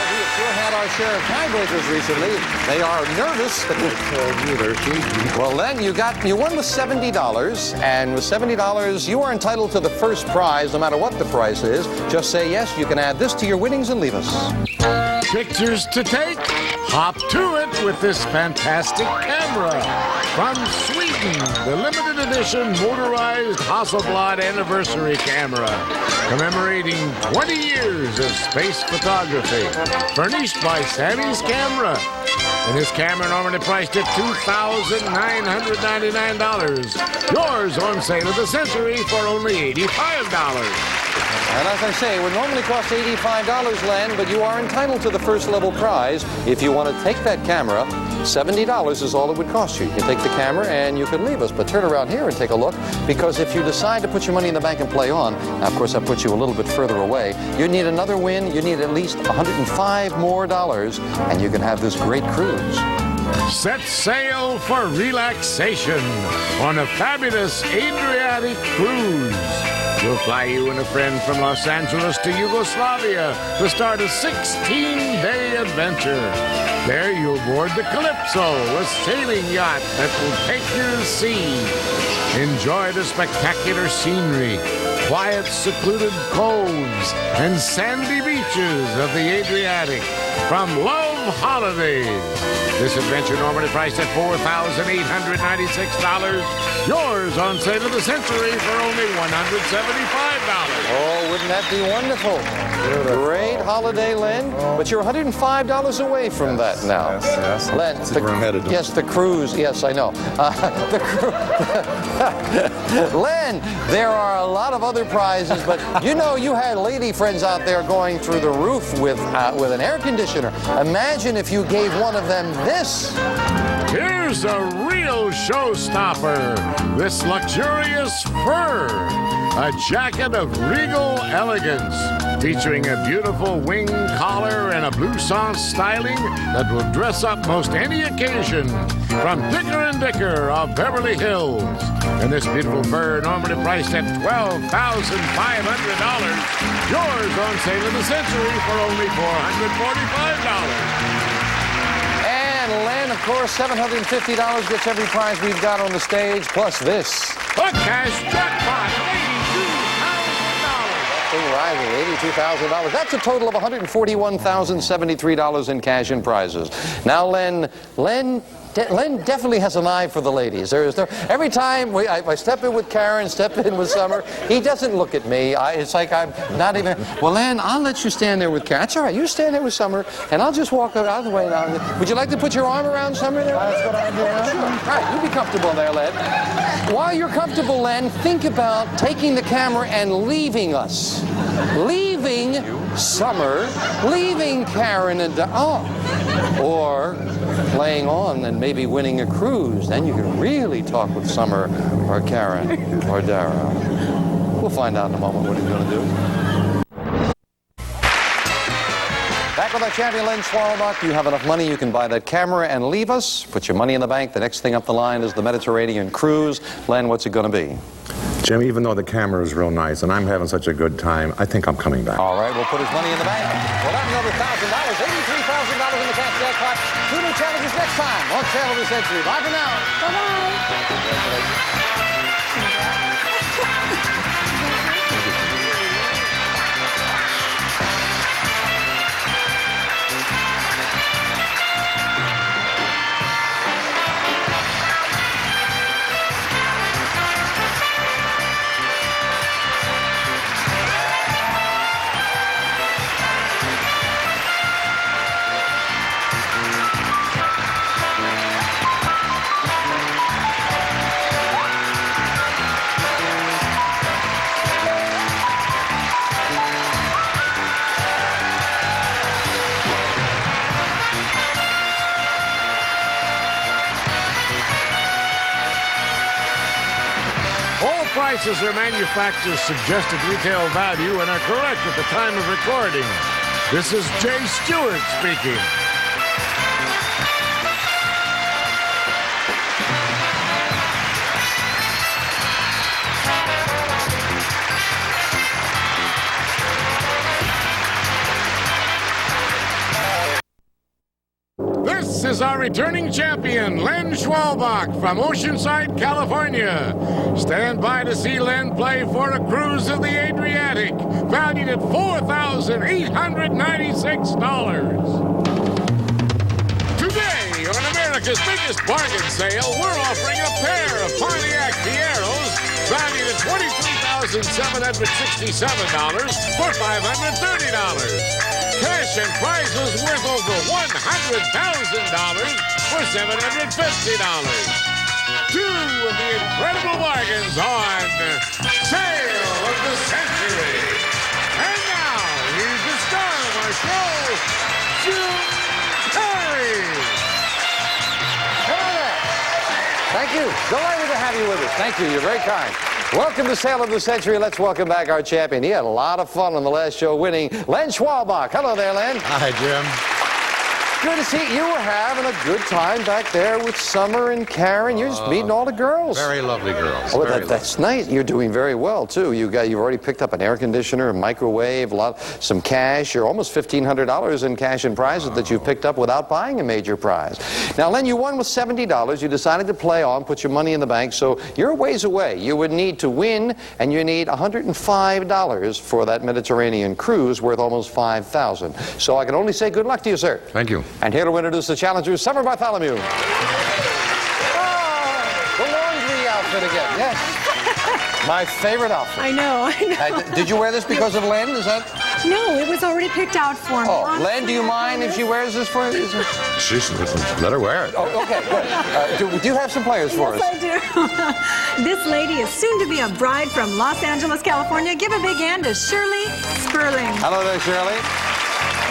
we have sure had our share of tiebreakers recently. They are nervous. Well, Len, you won with $70, and with $70, you are entitled to the first prize, no matter what the price is. Just say yes. You can add this to your winnings and leave us. Pictures to take? Hop to it with this fantastic camera. From Sweden, the limited edition motorized Hasselblad anniversary camera, commemorating 20 years of space photography, furnished by Sammy's Camera. And this camera normally priced at $2,999. Yours on sale of the century for only $85. And as I say, it would normally cost $85, Len, but you are entitled to the first level prize. If you want to take that camera, $70 is all it would cost you. You can take the camera and you can leave us, but turn around here and take a look, because if you decide to put your money in the bank and play on, now of course that puts you a little bit further away, you need another win, you need at least $105 more, and you can have this great cruise. Set sail for relaxation on a fabulous Adriatic cruise. We'll fly you and a friend from Los Angeles to Yugoslavia to start a 16-day adventure. There you'll board the Calypso, a sailing yacht that will take you to sea. Enjoy the spectacular scenery, quiet, secluded coves, and sandy beaches of the Adriatic from Love Holidays. This adventure normally priced at $4,896. Yours on sale of the century for only $175. Oh, wouldn't that be wonderful? Great holiday, Len. But you're $105 away from that now. Yes. Len, yes, the cruise. Yes, I know. The cruise. Len, there are a lot of other prizes, but you know you had lady friends out there going through the roof with an air conditioner. Imagine if you gave one of them this. Here's a real showstopper. This luxurious fur. A jacket of regal elegance, featuring a beautiful wing collar and a blouson styling that will dress up most any occasion, from Dicker & Dicker of Beverly Hills. And this beautiful fur, normally priced at $12,500, yours on sale of the century for only $445. And Len, of course, $750 gets every prize we've got on the stage, plus this. A cash jackpot of $82,000. $82,000. That's a total of $141,073 in cash and prizes. Now, Len definitely has an eye for the ladies. Every time I step in with Karen, step in with Summer, he doesn't look at me. It's like I'm not even... Well, Len, I'll let you stand there with Karen. It's all right. You stand there with Summer, and I'll just walk out of the way now. Would you like to put your arm around Summer there? That's what I'm doing. Sure. All right, you be comfortable there, Len. While you're comfortable, Len, think about taking the camera and leaving us. Leaving Summer, leaving Karen and... or playing on and maybe winning a cruise. Then you can really talk with Summer or Karen or Dara. We'll find out in a moment what he's going to do. Back with our champion, Len Schwalbach. You have enough money, you can buy that camera and leave us. Put your money in the bank. The next thing up the line is the Mediterranean cruise. Len, what's it going to be? Jim, even though the camera is real nice and I'm having such a good time, I think I'm coming back. All right, we'll put his money in the bank. We'll have another $1,000, $83,000 in the cash jackpot. 2 new challenges next time on Sale of the Century. Bye for now. Bye-bye. Prices are manufacturer's suggested retail value and are correct at the time of recording. This is Jay Stewart speaking. This is our returning champion, Len Schwalbach from Oceanside, California. Stand by to see Len play for a cruise of the Adriatic, valued at $4,896. Today, on America's biggest bargain sale, we're offering a pair of Pontiac Fieros, valued at $23,767 for $530. Cash and prizes worth over $100,000 for $750. 2 of the incredible bargains on Sale of the Century. And now, here's the star of our show, Jim Carrey. Hello there. Thank you. Delighted to have you with us. Thank you. You're very kind. Welcome to Sale of the Century. Let's welcome back our champion. He had a lot of fun on the last show winning, Len Schwalbach. Hello there, Len. Hi, Jim. Good to see you. Were having a good time back there with Summer and Karen. You're just meeting all the girls. Very lovely girls. Oh, that's nice. You're doing very well too. You've already picked up an air conditioner, a microwave, some cash. You're almost $1,500 in cash and prizes that you've picked up without buying a major prize. Now, Len, you won with $70. You decided to play on, put your money in the bank, so you're a ways away. You would need to win, and you need $105 for that Mediterranean cruise worth almost $5,000. So I can only say good luck to you, sir. Thank you. And here to introduce the challengers, Summer Bartholomew. Oh, the laundry outfit again, yes. My favorite outfit. I know. Did you wear this because of Len? Is that? No, it was already picked out for me. Oh, Len, do you mind if she wears this for you? Let her wear it. Oh, okay, good. Do you have some players for us? Yes, I do. This lady is soon to be a bride from Los Angeles, California. Give a big hand to Shirley Sperling. Hello there, Shirley.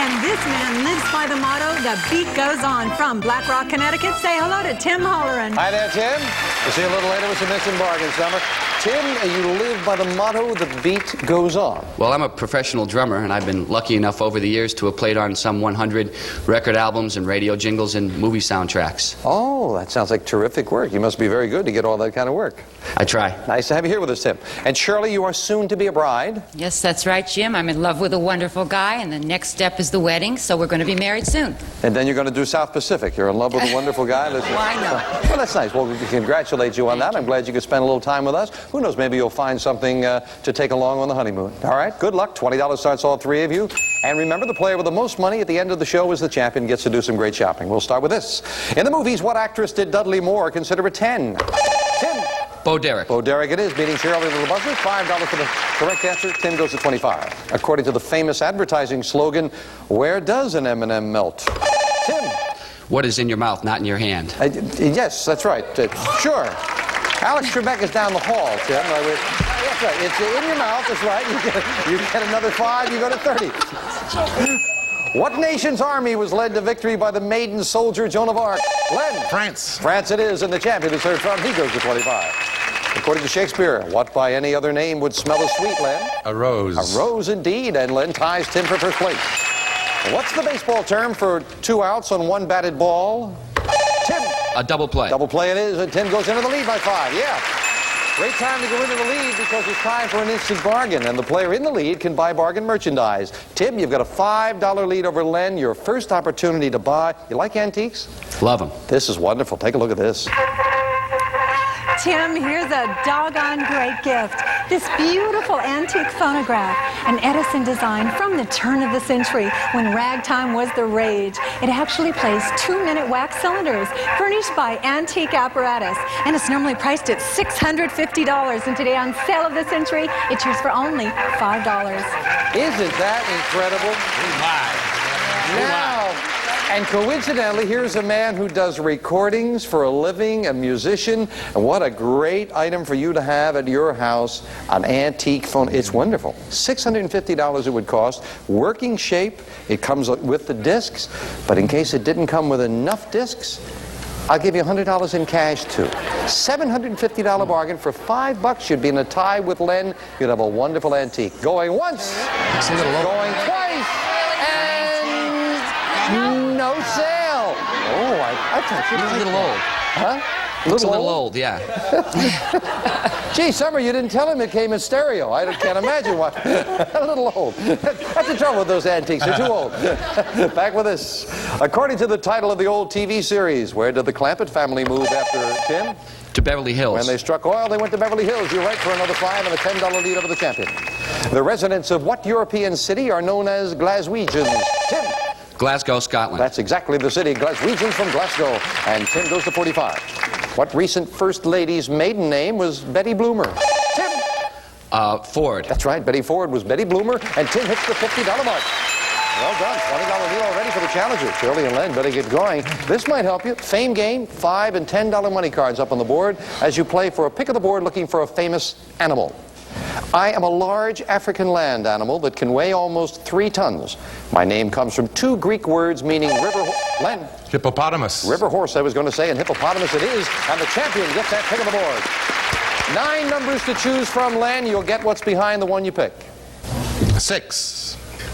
And this man lives by the motto, the beat goes on. From Black Rock, Connecticut, say hello to Tim Holleran. Hi there, Tim. We'll see you a little later with some missing bargains, Summer. Tim, you live by the motto, the beat goes on. Well, I'm a professional drummer, and I've been lucky enough over the years to have played on some 100 record albums and radio jingles and movie soundtracks. Oh, that sounds like terrific work. You must be very good to get all that kind of work. I try. Nice to have you here with us, Tim. And Shirley, you are soon to be a bride. Yes, that's right, Jim. I'm in love with a wonderful guy, and the next step is was the wedding, so we're going to be married soon. And then you're going to do South Pacific. You're in love with a wonderful guy. Why not? Well, that's nice. Well, we congratulate you on that. I'm glad you could spend a little time with us. Who knows, maybe you'll find something to take along on the honeymoon. All right, good luck. $20 starts all three of you. And remember, the player with the most money at the end of the show is the champion, gets to do some great shopping. We'll start with this. In the movies, what actress did Dudley Moore consider a 10? Tim. Bo Derek. Bo Derek it is, beating Shirley to the buzzer. $5 for the correct answer. Tim goes to 25. According to the famous advertising slogan, where does an M&M melt? Tim. What is in your mouth, not in your hand? Yes, that's right. Sure. Alex Trebek is down the hall, Tim. That's right. It's in your mouth. That's right. You get another 5. You go to 30. What nation's army was led to victory by the maiden soldier Joan of Arc? Len. France. France it is, and the champion is heard from. He goes to 25. According to Shakespeare, what by any other name would smell as sweet, Len? A rose. A rose indeed, and Len ties Tim for first place. What's the baseball term for 2 outs on 1 batted ball? Tim. A double play. Double play it is, and Tim goes into the lead by 5. Yeah. Great time to go into the lead because it's time for an instant bargain, and the player in the lead can buy bargain merchandise. Tim, you've got a $5 lead over Len. Your first opportunity to buy. You like antiques? Love them. This is wonderful. Take a look at this. Tim, here's a doggone great gift. This beautiful antique phonograph, an Edison design from the turn of the century when ragtime was the rage. It actually plays 2-minute wax cylinders furnished by Antique Apparatus, and it's normally priced at $650. And today on Sale of the Century, it's yours for only $5. Isn't that incredible? Now, and coincidentally, here's a man who does recordings for a living, a musician, and what a great item for you to have at your house, an antique phone. It's wonderful. $650 it would cost. Working shape. It comes with the discs, but in case it didn't come with enough discs, I'll give you $100 in cash, too. $750 bargain for $5. You'd be in a tie with Len. You'd have a wonderful antique. Going once. It's a little low. Going twice. And no sale. Oh, I thought you You're a little old. Huh? Looks a little old, yeah. Gee, Summer, you didn't tell him it came in stereo. I can't imagine why. A little old. That's the trouble with those antiques. They're too old. Back with this. According to the title of the old TV series, where did the Clampett family move after Tim? To Beverly Hills. When they struck oil, they went to Beverly Hills. You're right for another 5 and a $10 lead over the champion. The residents of what European city are known as Glaswegians? Tim. Glasgow, Scotland. That's exactly the city. Glaswegians from Glasgow. And Tim goes to 45. What recent First Lady's maiden name was Betty Bloomer? Tim. Ford. That's right. Betty Ford was Betty Bloomer. And Tim hits the $50 mark. Well done. $20 lead already for the challenger. Shirley and Len better get going. This might help you. Fame game, $5 and $10 money cards up on the board as you play for a pick of the board looking for a famous animal. I am a large African land animal that can weigh almost 3 tons. My name comes from 2 Greek words meaning river... Len. Hippopotamus. River horse, I was going to say, and hippopotamus it is. And the champion gets that pick of the board. 9 numbers to choose from, Len. You'll get what's behind the one you pick. 6.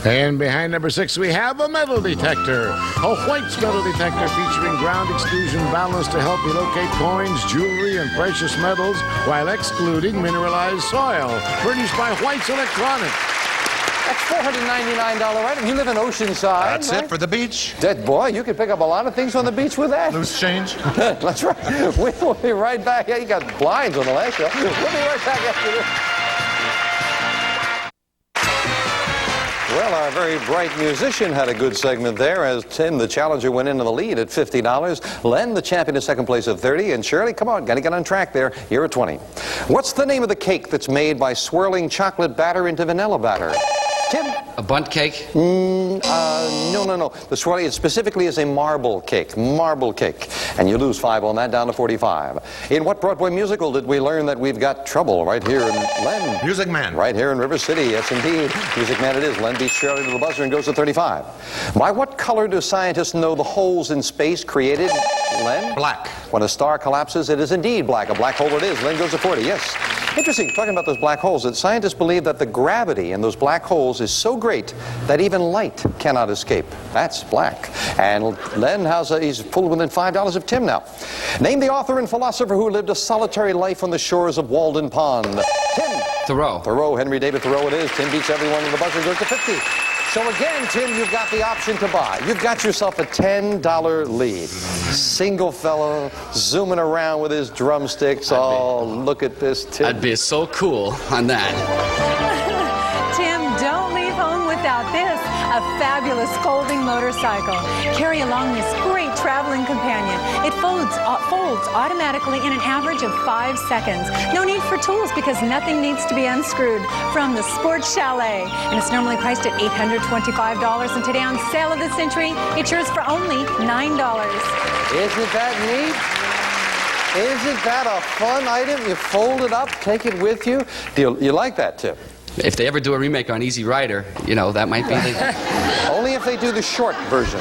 And behind number 6, we have a metal detector. A White's metal detector featuring ground exclusion balance to help you locate coins, jewelry, and precious metals while excluding mineralized soil. Furnished by White's Electronics. That's $499 item. You live in Oceanside. That's right? it for the beach. Boy, you could pick up a lot of things on the beach with that. Loose change. That's right. We'll be right back. Yeah, you got blinds on the last show. We'll be right back after this. Well, our very bright musician had a good segment there as Tim, the challenger, went into the lead at $50. Len, the champion, in second place at $30. And Shirley, come on, got to get on track there. You're at $20. What's the name of the cake that's made by swirling chocolate batter into vanilla batter? Tim? A bundt cake? No. The swirling specifically is a marble cake. Marble cake. And you lose 5 on that, down to 45. In what Broadway musical did we learn that we've got trouble right here in Len? Music Man. Right here in River City, yes indeed. Music Man it is. Len beats Shirley to the buzzer and goes to 35. By what color do scientists know the holes in space created? Len? Black. When a star collapses, it is indeed black. A black hole it is. Len goes to 40, yes. Interesting, talking about those black holes, that scientists believe that the gravity in those black holes is so great that even light cannot escape. That's black. And Len, he's full within $5 of Tim now. Name the author and philosopher who lived a solitary life on the shores of Walden Pond. Tim. Thoreau. Thoreau, Henry David Thoreau it is. Tim beats everyone in the buzzer, goes to 50. So again, Tim, you've got the option to buy. You've got yourself a $10 lead. Single fellow zooming around with his drumsticks. Look at this, Tim. I'd be so cool on that. Tim, don't leave home without this, a fabulous folding motorcycle. Carry along this great traveling companion. It folds automatically in an average of 5 seconds. No need for tools because nothing needs to be unscrewed. From the Sports Chalet, and it's normally priced at $825, and today on Sale of the Century, it's yours for only $9. Isn't that neat? Isn't that a fun item? You fold it up, take it with you. You like that, Tim? If they ever do a remake on Easy Rider, you know, that might be the... Only if they do the short version.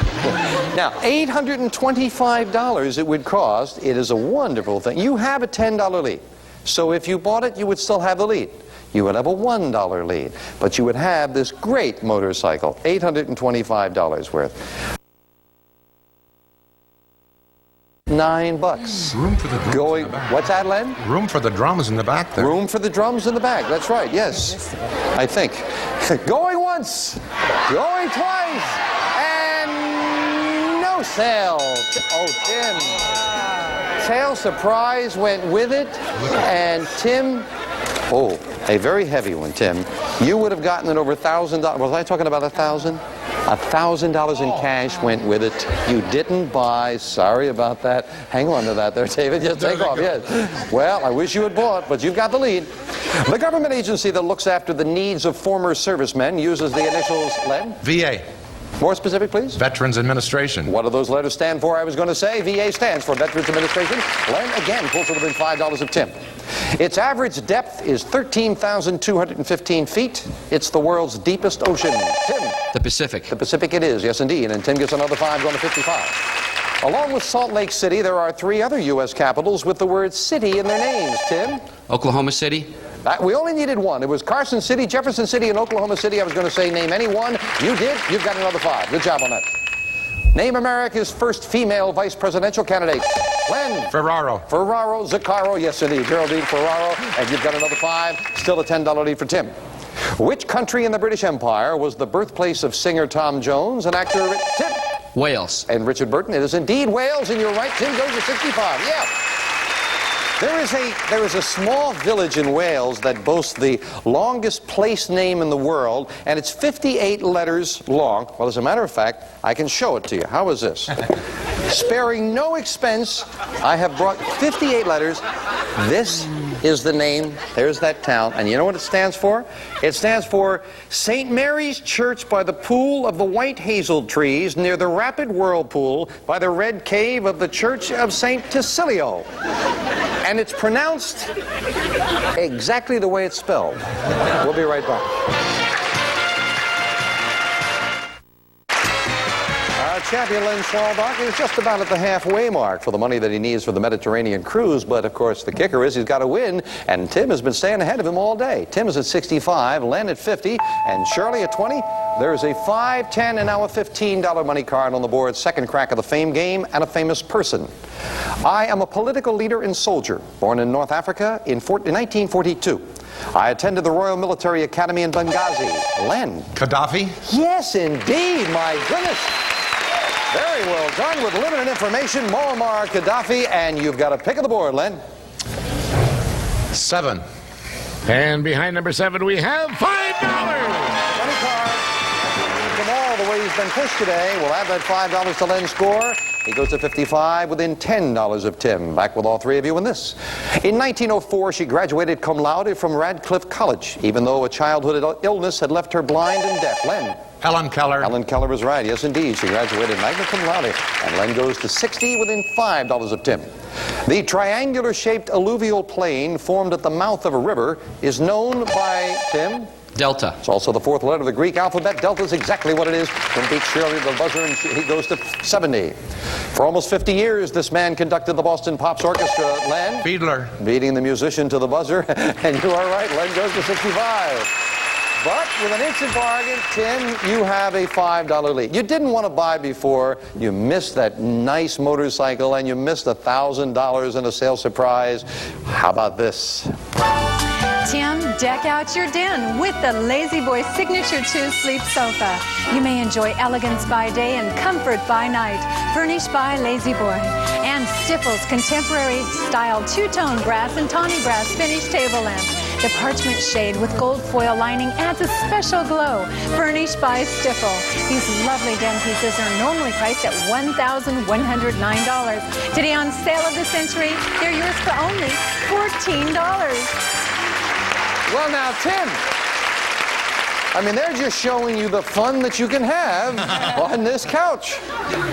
Now, $825 it would cost. It is a wonderful thing. You have a $10 lead. So if you bought it, you would still have the lead. You would have a $1 lead. But you would have this great motorcycle, $825 worth. $9. Room for the drums in the back. What's that, Len? Room for the drums in the back there. Room for the drums in the back. That's right, yes. I think. Going once, going twice, and no sale. Oh, Tim. Sale surprise went with it, and Tim, a very heavy one, Tim. You would have gotten it over $1,000. Was I talking about $1,000? $1,000 in cash went with it. You didn't buy. Sorry about that. Hang on to that there, David. Just take off. Yes. Well, I wish you had bought, but you've got the lead. The government agency that looks after the needs of former servicemen uses the initials, Len? VA. More specific, please. Veterans Administration. What do those letters stand for? I was going to say VA stands for Veterans Administration. Len, again, pulls it within $5 of Tim. Its average depth is 13,215 feet. It's the world's deepest ocean. Tim. The Pacific. The Pacific it is, yes indeed. And Tim gets another 5 going to 55. Along with Salt Lake City, there are 3 other U.S. capitals with the word city in their names. Tim? Oklahoma City. We only needed one. It was Carson City, Jefferson City, and Oklahoma City. I was going to say name any one. You did. You've got another 5. Good job on that. Name America's first female vice presidential candidate. Len. Ferraro. Ferraro, Zaccaro. Yes, indeed. Geraldine Ferraro. And you've got another 5. Still a $10 lead for Tim. Which country in the British Empire was the birthplace of singer Tom Jones and actor Tim? Wales. And Richard Burton. It is indeed Wales, and you're right. Tim goes to 65. Yeah. There is a small village in Wales that boasts the longest place name in the world, and it's 58 letters long. Well, as a matter of fact, I can show it to you. How is this? Sparing no expense, I have brought 58 letters. This is the name. There's that town. And you know what it stands for? It stands for St. Mary's Church by the Pool of the White Hazel Trees near the Rapid Whirlpool by the Red Cave of the Church of St. Tacilio. And it's pronounced exactly the way it's spelled. We'll be right back. Our champion, Len Schwalbach, is just about at the halfway mark for the money that he needs for the Mediterranean cruise. But, of course, the kicker is he's got to win, and Tim has been staying ahead of him all day. Tim is at 65, Len at 50, and Shirley at 20. There's a $5, $10, and now a $15 money card on the board. Second crack of the fame game and a famous person. I am a political leader and soldier, born in North Africa in 1942. I attended the Royal Military Academy in Benghazi. Len. Gaddafi? Yes, indeed. My goodness. Very well done with limited information. Muammar Gaddafi, and you've got a pick of the board, Len. 7. And behind number 7, we have $5. Money card. From all the way he's been pushed today, we'll add that $5 to Len's score. He goes to 55 within $10 of Tim. Back with all 3 of you in this. In 1904, she graduated cum laude from Radcliffe College, even though a childhood illness had left her blind and deaf. Len. Helen Keller. Helen Keller is right. Yes, indeed. She graduated magna cum laude. And Len goes to 60 within $5 of Tim. The triangular-shaped alluvial plain formed at the mouth of a river is known by, Tim? Delta. It's also the 4th letter of the Greek alphabet. Delta is exactly what it is. From beat Shirley to the buzzer, and he goes to 70. For almost 50 years, this man conducted the Boston Pops Orchestra. Len? Fiedler. Beating the musician to the buzzer. And you are right. Len goes to 65. But with an instant bargain, Tim, you have a $5 lead. You didn't want to buy before. You missed that nice motorcycle, and you missed $1,000 in a sale surprise. How about this? Tim, deck out your den with the Lazy Boy Signature 2 Sleep Sofa. You may enjoy elegance by day and comfort by night. Furnished by Lazy Boy. And Stiffel's contemporary style two-tone brass and tawny brass finished table lamp. The parchment shade with gold foil lining adds a special glow. Furnished by Stiffel. These lovely den pieces are normally priced at $1,109. Today on Sale of the Century, they're yours for only $14. Well, now, Tim, I mean, they're just showing you the fun that you can have on this couch.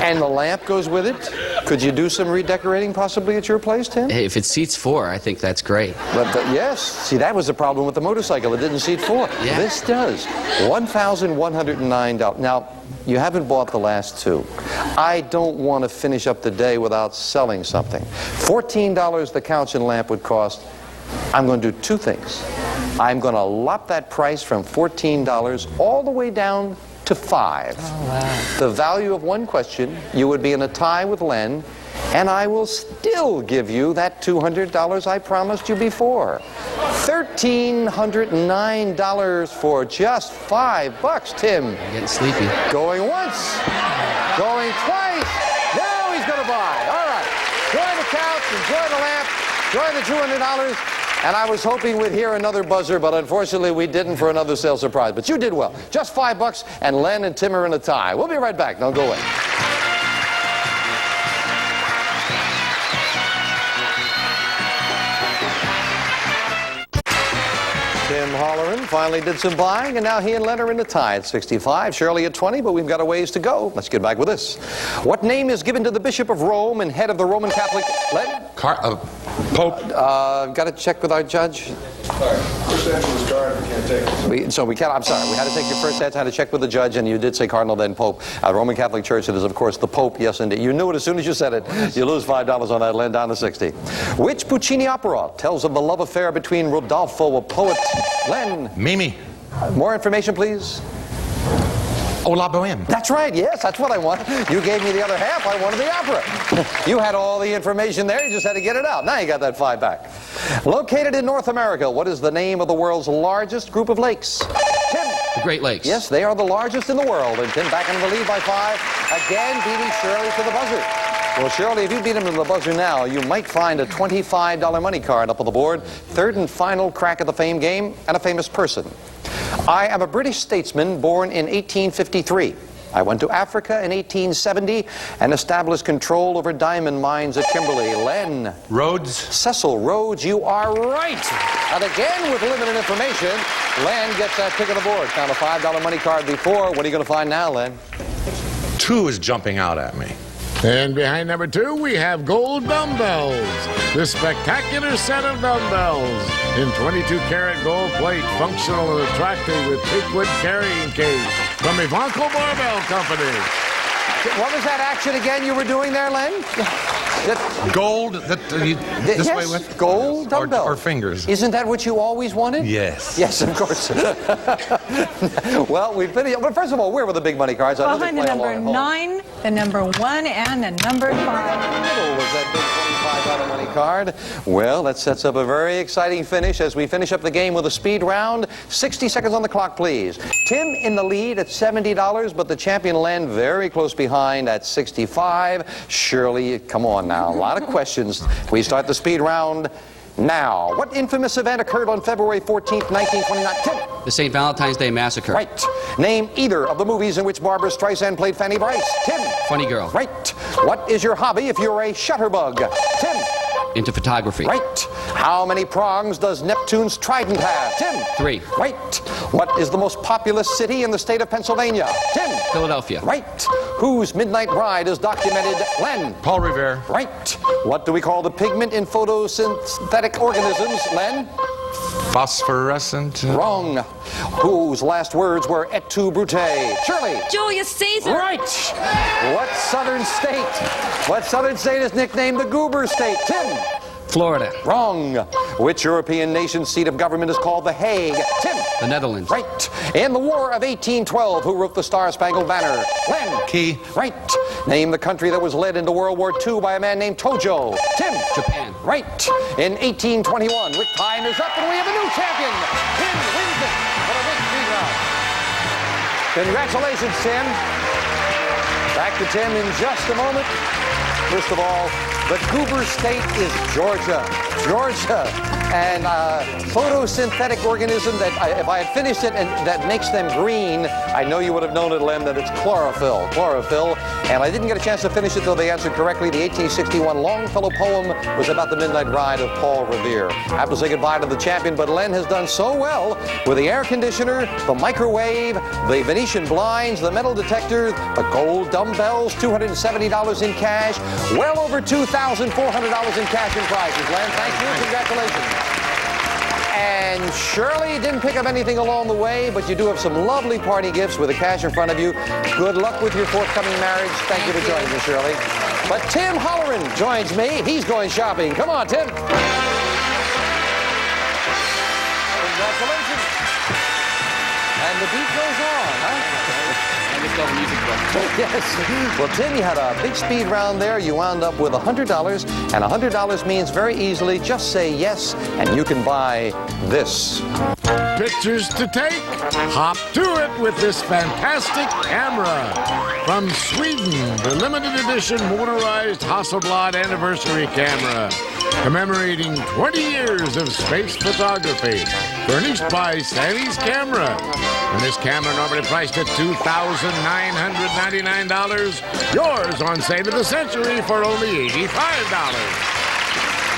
And the lamp goes with it. Could you do some redecorating possibly at your place, Tim? Hey, if it seats 4, I think that's great. But yes, see, that was the problem with the motorcycle. It didn't seat 4. Yeah. This does. $1,109. Now, you haven't bought the last 2. I don't want to finish up the day without selling something. $14 the couch and lamp would cost. I'm going to do 2 things. I'm going to lop that price from $14 all the way down to $5. Oh, wow. The value of one question, you would be in a tie with Len, and I will still give you that $200 I promised you before. $1,309 for just $5, Tim. I'm getting sleepy. Going once, going twice. Now he's going to buy. All right. Enjoy the couch, enjoy the lamp, enjoy the $200. And I was hoping we'd hear another buzzer, but unfortunately we didn't for another sale surprise. But you did well. Just $5, and Len and Tim are in a tie. We'll be right back. Don't go away. Tim Holleran finally did some buying, and now he and Len are in a tie at 65. Shirley at 20, but we've got a ways to go. Let's get back with this. What name is given to the Bishop of Rome and head of the Roman Catholic... Len? Pope. Got to check with our judge. Sorry. First answer was card. We can't take it. We can't. I'm sorry. We had to take your first answer. Had to check with the judge, and you did say Cardinal, then Pope. Roman Catholic Church, it is, of course, the Pope. Yes, indeed. You knew it as soon as you said it. You lose $5 on that, Len, down to 60. Which Puccini opera tells of the love affair between Rodolfo, a poet, Len? Mimi. More information, please. Oh, La Boheme. That's right, yes, that's what I want. You gave me the other half, I wanted the opera. You had all the information there, you just had to get it out. Now you got that $5 back. Located in North America, what is the name of the world's largest group of lakes? Tim. The Great Lakes. Yes, they are the largest in the world. And Tim back into the lead by 5. Again, beating Shirley to the buzzer. Well, Shirley, if you beat him to the buzzer now, you might find a $25 money card up on the board. Third and final crack at the fame game, and a famous person. I am a British statesman born in 1853. I went to Africa in 1870 and established control over diamond mines at Kimberley. Len. Rhodes. Cecil Rhodes, you are right. And again, with limited information, Len gets that pick of the board. Found a $5 money card before. What are you going to find now, Len? 2 is jumping out at me. And behind number 2, we have gold dumbbells. This spectacular set of dumbbells in 22-karat gold plate, functional and attractive with teakwood carrying case from Ivanko Barbell Company. What was that action again you were doing there, Len? Gold that this way with? Gold dumbbell. Or fingers. Isn't that what you always wanted? Yes. Yes, of course. Well, we finished. But first of all, where were the big money cards? Behind the number 9, the number 1, and the number 5. Middle was that big $25 money card. Well, that sets up a very exciting finish as we finish up the game with a speed round. 60 seconds on the clock, please. Tim in the lead at $70, but the champion Len very close behind at 65. Shirley, come on now. A lot of questions. We start the speed round now. What infamous event occurred on February 14th, 1929? Tim. The St. Valentine's Day Massacre. Right. Name either of the movies in which Barbara Streisand played Fanny Brice. Tim. Funny Girl. Right. What is your hobby if you're a shutterbug? Tim. Into photography. Right. How many prongs does Neptune's trident have? Tim. 3. Right. What is the most populous city in the state of Pennsylvania? Tim. Philadelphia. Right. Whose midnight ride is documented? Len. Paul Revere. Right. What do we call the pigment in photosynthetic organisms? Len. Phosphorescent. Wrong. Whose last words were et tu, Brute? Shirley. Julius Caesar. Right. What southern state is nicknamed the Goober State? Tim. Florida. Wrong. Which European nation's seat of government is called The Hague? Tim. The Netherlands. Right. In the War of 1812, who wrote the Star-Spangled Banner? Len. Key. Right. Name the country that was led into World War II by a man named Tojo. Tim. Japan. Right. In 1821, Rick, time is up and we have a new champion. Tim wins it for the Rick speed round. Congratulations, Tim. Back to Tim in just a moment. First of all, the Goober state is Georgia. Georgia. And photosynthetic organism that, if I had finished it, and that makes them green, I know you would have known it, Lem, that it's chlorophyll. Chlorophyll. And I didn't get a chance to finish it, though they answered correctly. The 1861 Longfellow poem was about the midnight ride of Paul Revere. I have to say goodbye to the champion, but Len has done so well with the air conditioner, the microwave, the Venetian blinds, the metal detector, the gold dumbbells, $270 in cash, well over $2,400 in cash and prizes. Len, thank you. Congratulations. And Shirley didn't pick up anything along the way, but you do have some lovely party gifts with the cash in front of you. Good luck with your forthcoming marriage. Thank you for joining me, Shirley. But Tim Holleran joins me. He's going shopping. Come on, Tim. Congratulations. And the beat goes on, huh? Yes. Well, Tim, you had a big speed round there. You wound up with $100, and $100 means very easily just say yes, and you can buy this. Pictures to take? Hop to it with this fantastic camera. From Sweden, the limited edition motorized Hasselblad anniversary camera, commemorating 20 years of space photography, furnished by Sandy's Camera. And this camera, normally priced at $2,999, yours on Save of the Century for only $85.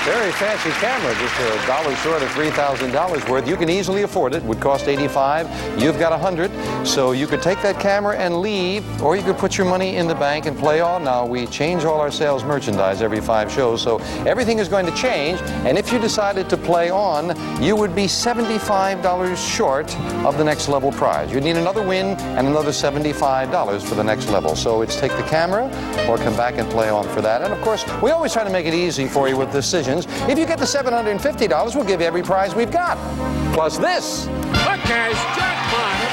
Very fancy camera, just $1 short of $3,000 worth. You can easily afford it. Would cost $85. You've got $100. So you could take that camera and leave, or you could put your money in the bank and play on. Now, we change all our sales merchandise every 5 shows, so everything is going to change. And if you decided to play on, you would be $75 short of the next level prize. You'd need another win and another $75 for the next level. So it's take the camera or come back and play on for that. And of course, we always try to make it easy for you with decisions. If you get the $750, we'll give you every prize we've got. Plus this. A cash jackpot of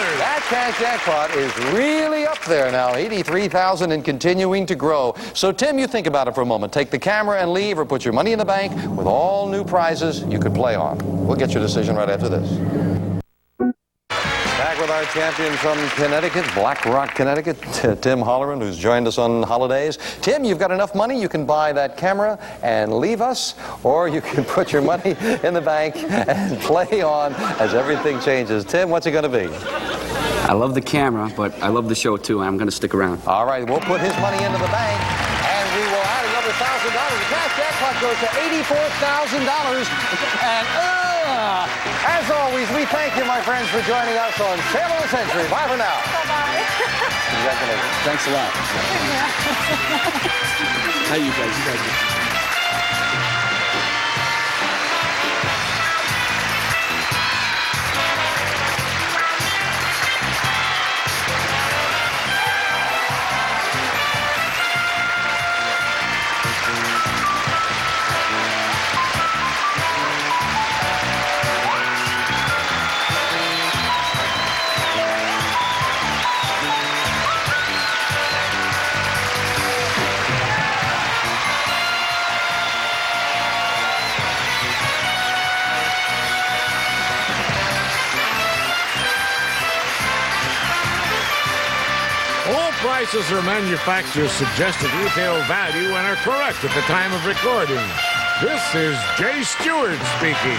$83,000. That cash jackpot is really up there now, $83,000 and continuing to grow. So, Tim, you think about it for a moment. Take the camera and leave, or put your money in the bank with all new prizes you could play on. We'll get your decision right after this. Back with our champion from Connecticut, Black Rock, Connecticut, Tim Holleran, who's joined us on holidays. Tim, you've got enough money. You can buy that camera and leave us, or you can put your money in the bank and play on as everything changes. Tim, what's it going to be? I love the camera, but I love the show, too. I'm going to stick around. All right, we'll put his money into the bank, and we will add another $1,000. The cash jackpot goes to $84,000. And, as always, we thank you, my friends, for joining us on Sale of the Century. Bye for now. Bye-bye. Congratulations. Thanks a lot. How you guys? Prices are manufacturer's suggested retail value and are correct at the time of recording. This is Jay Stewart speaking.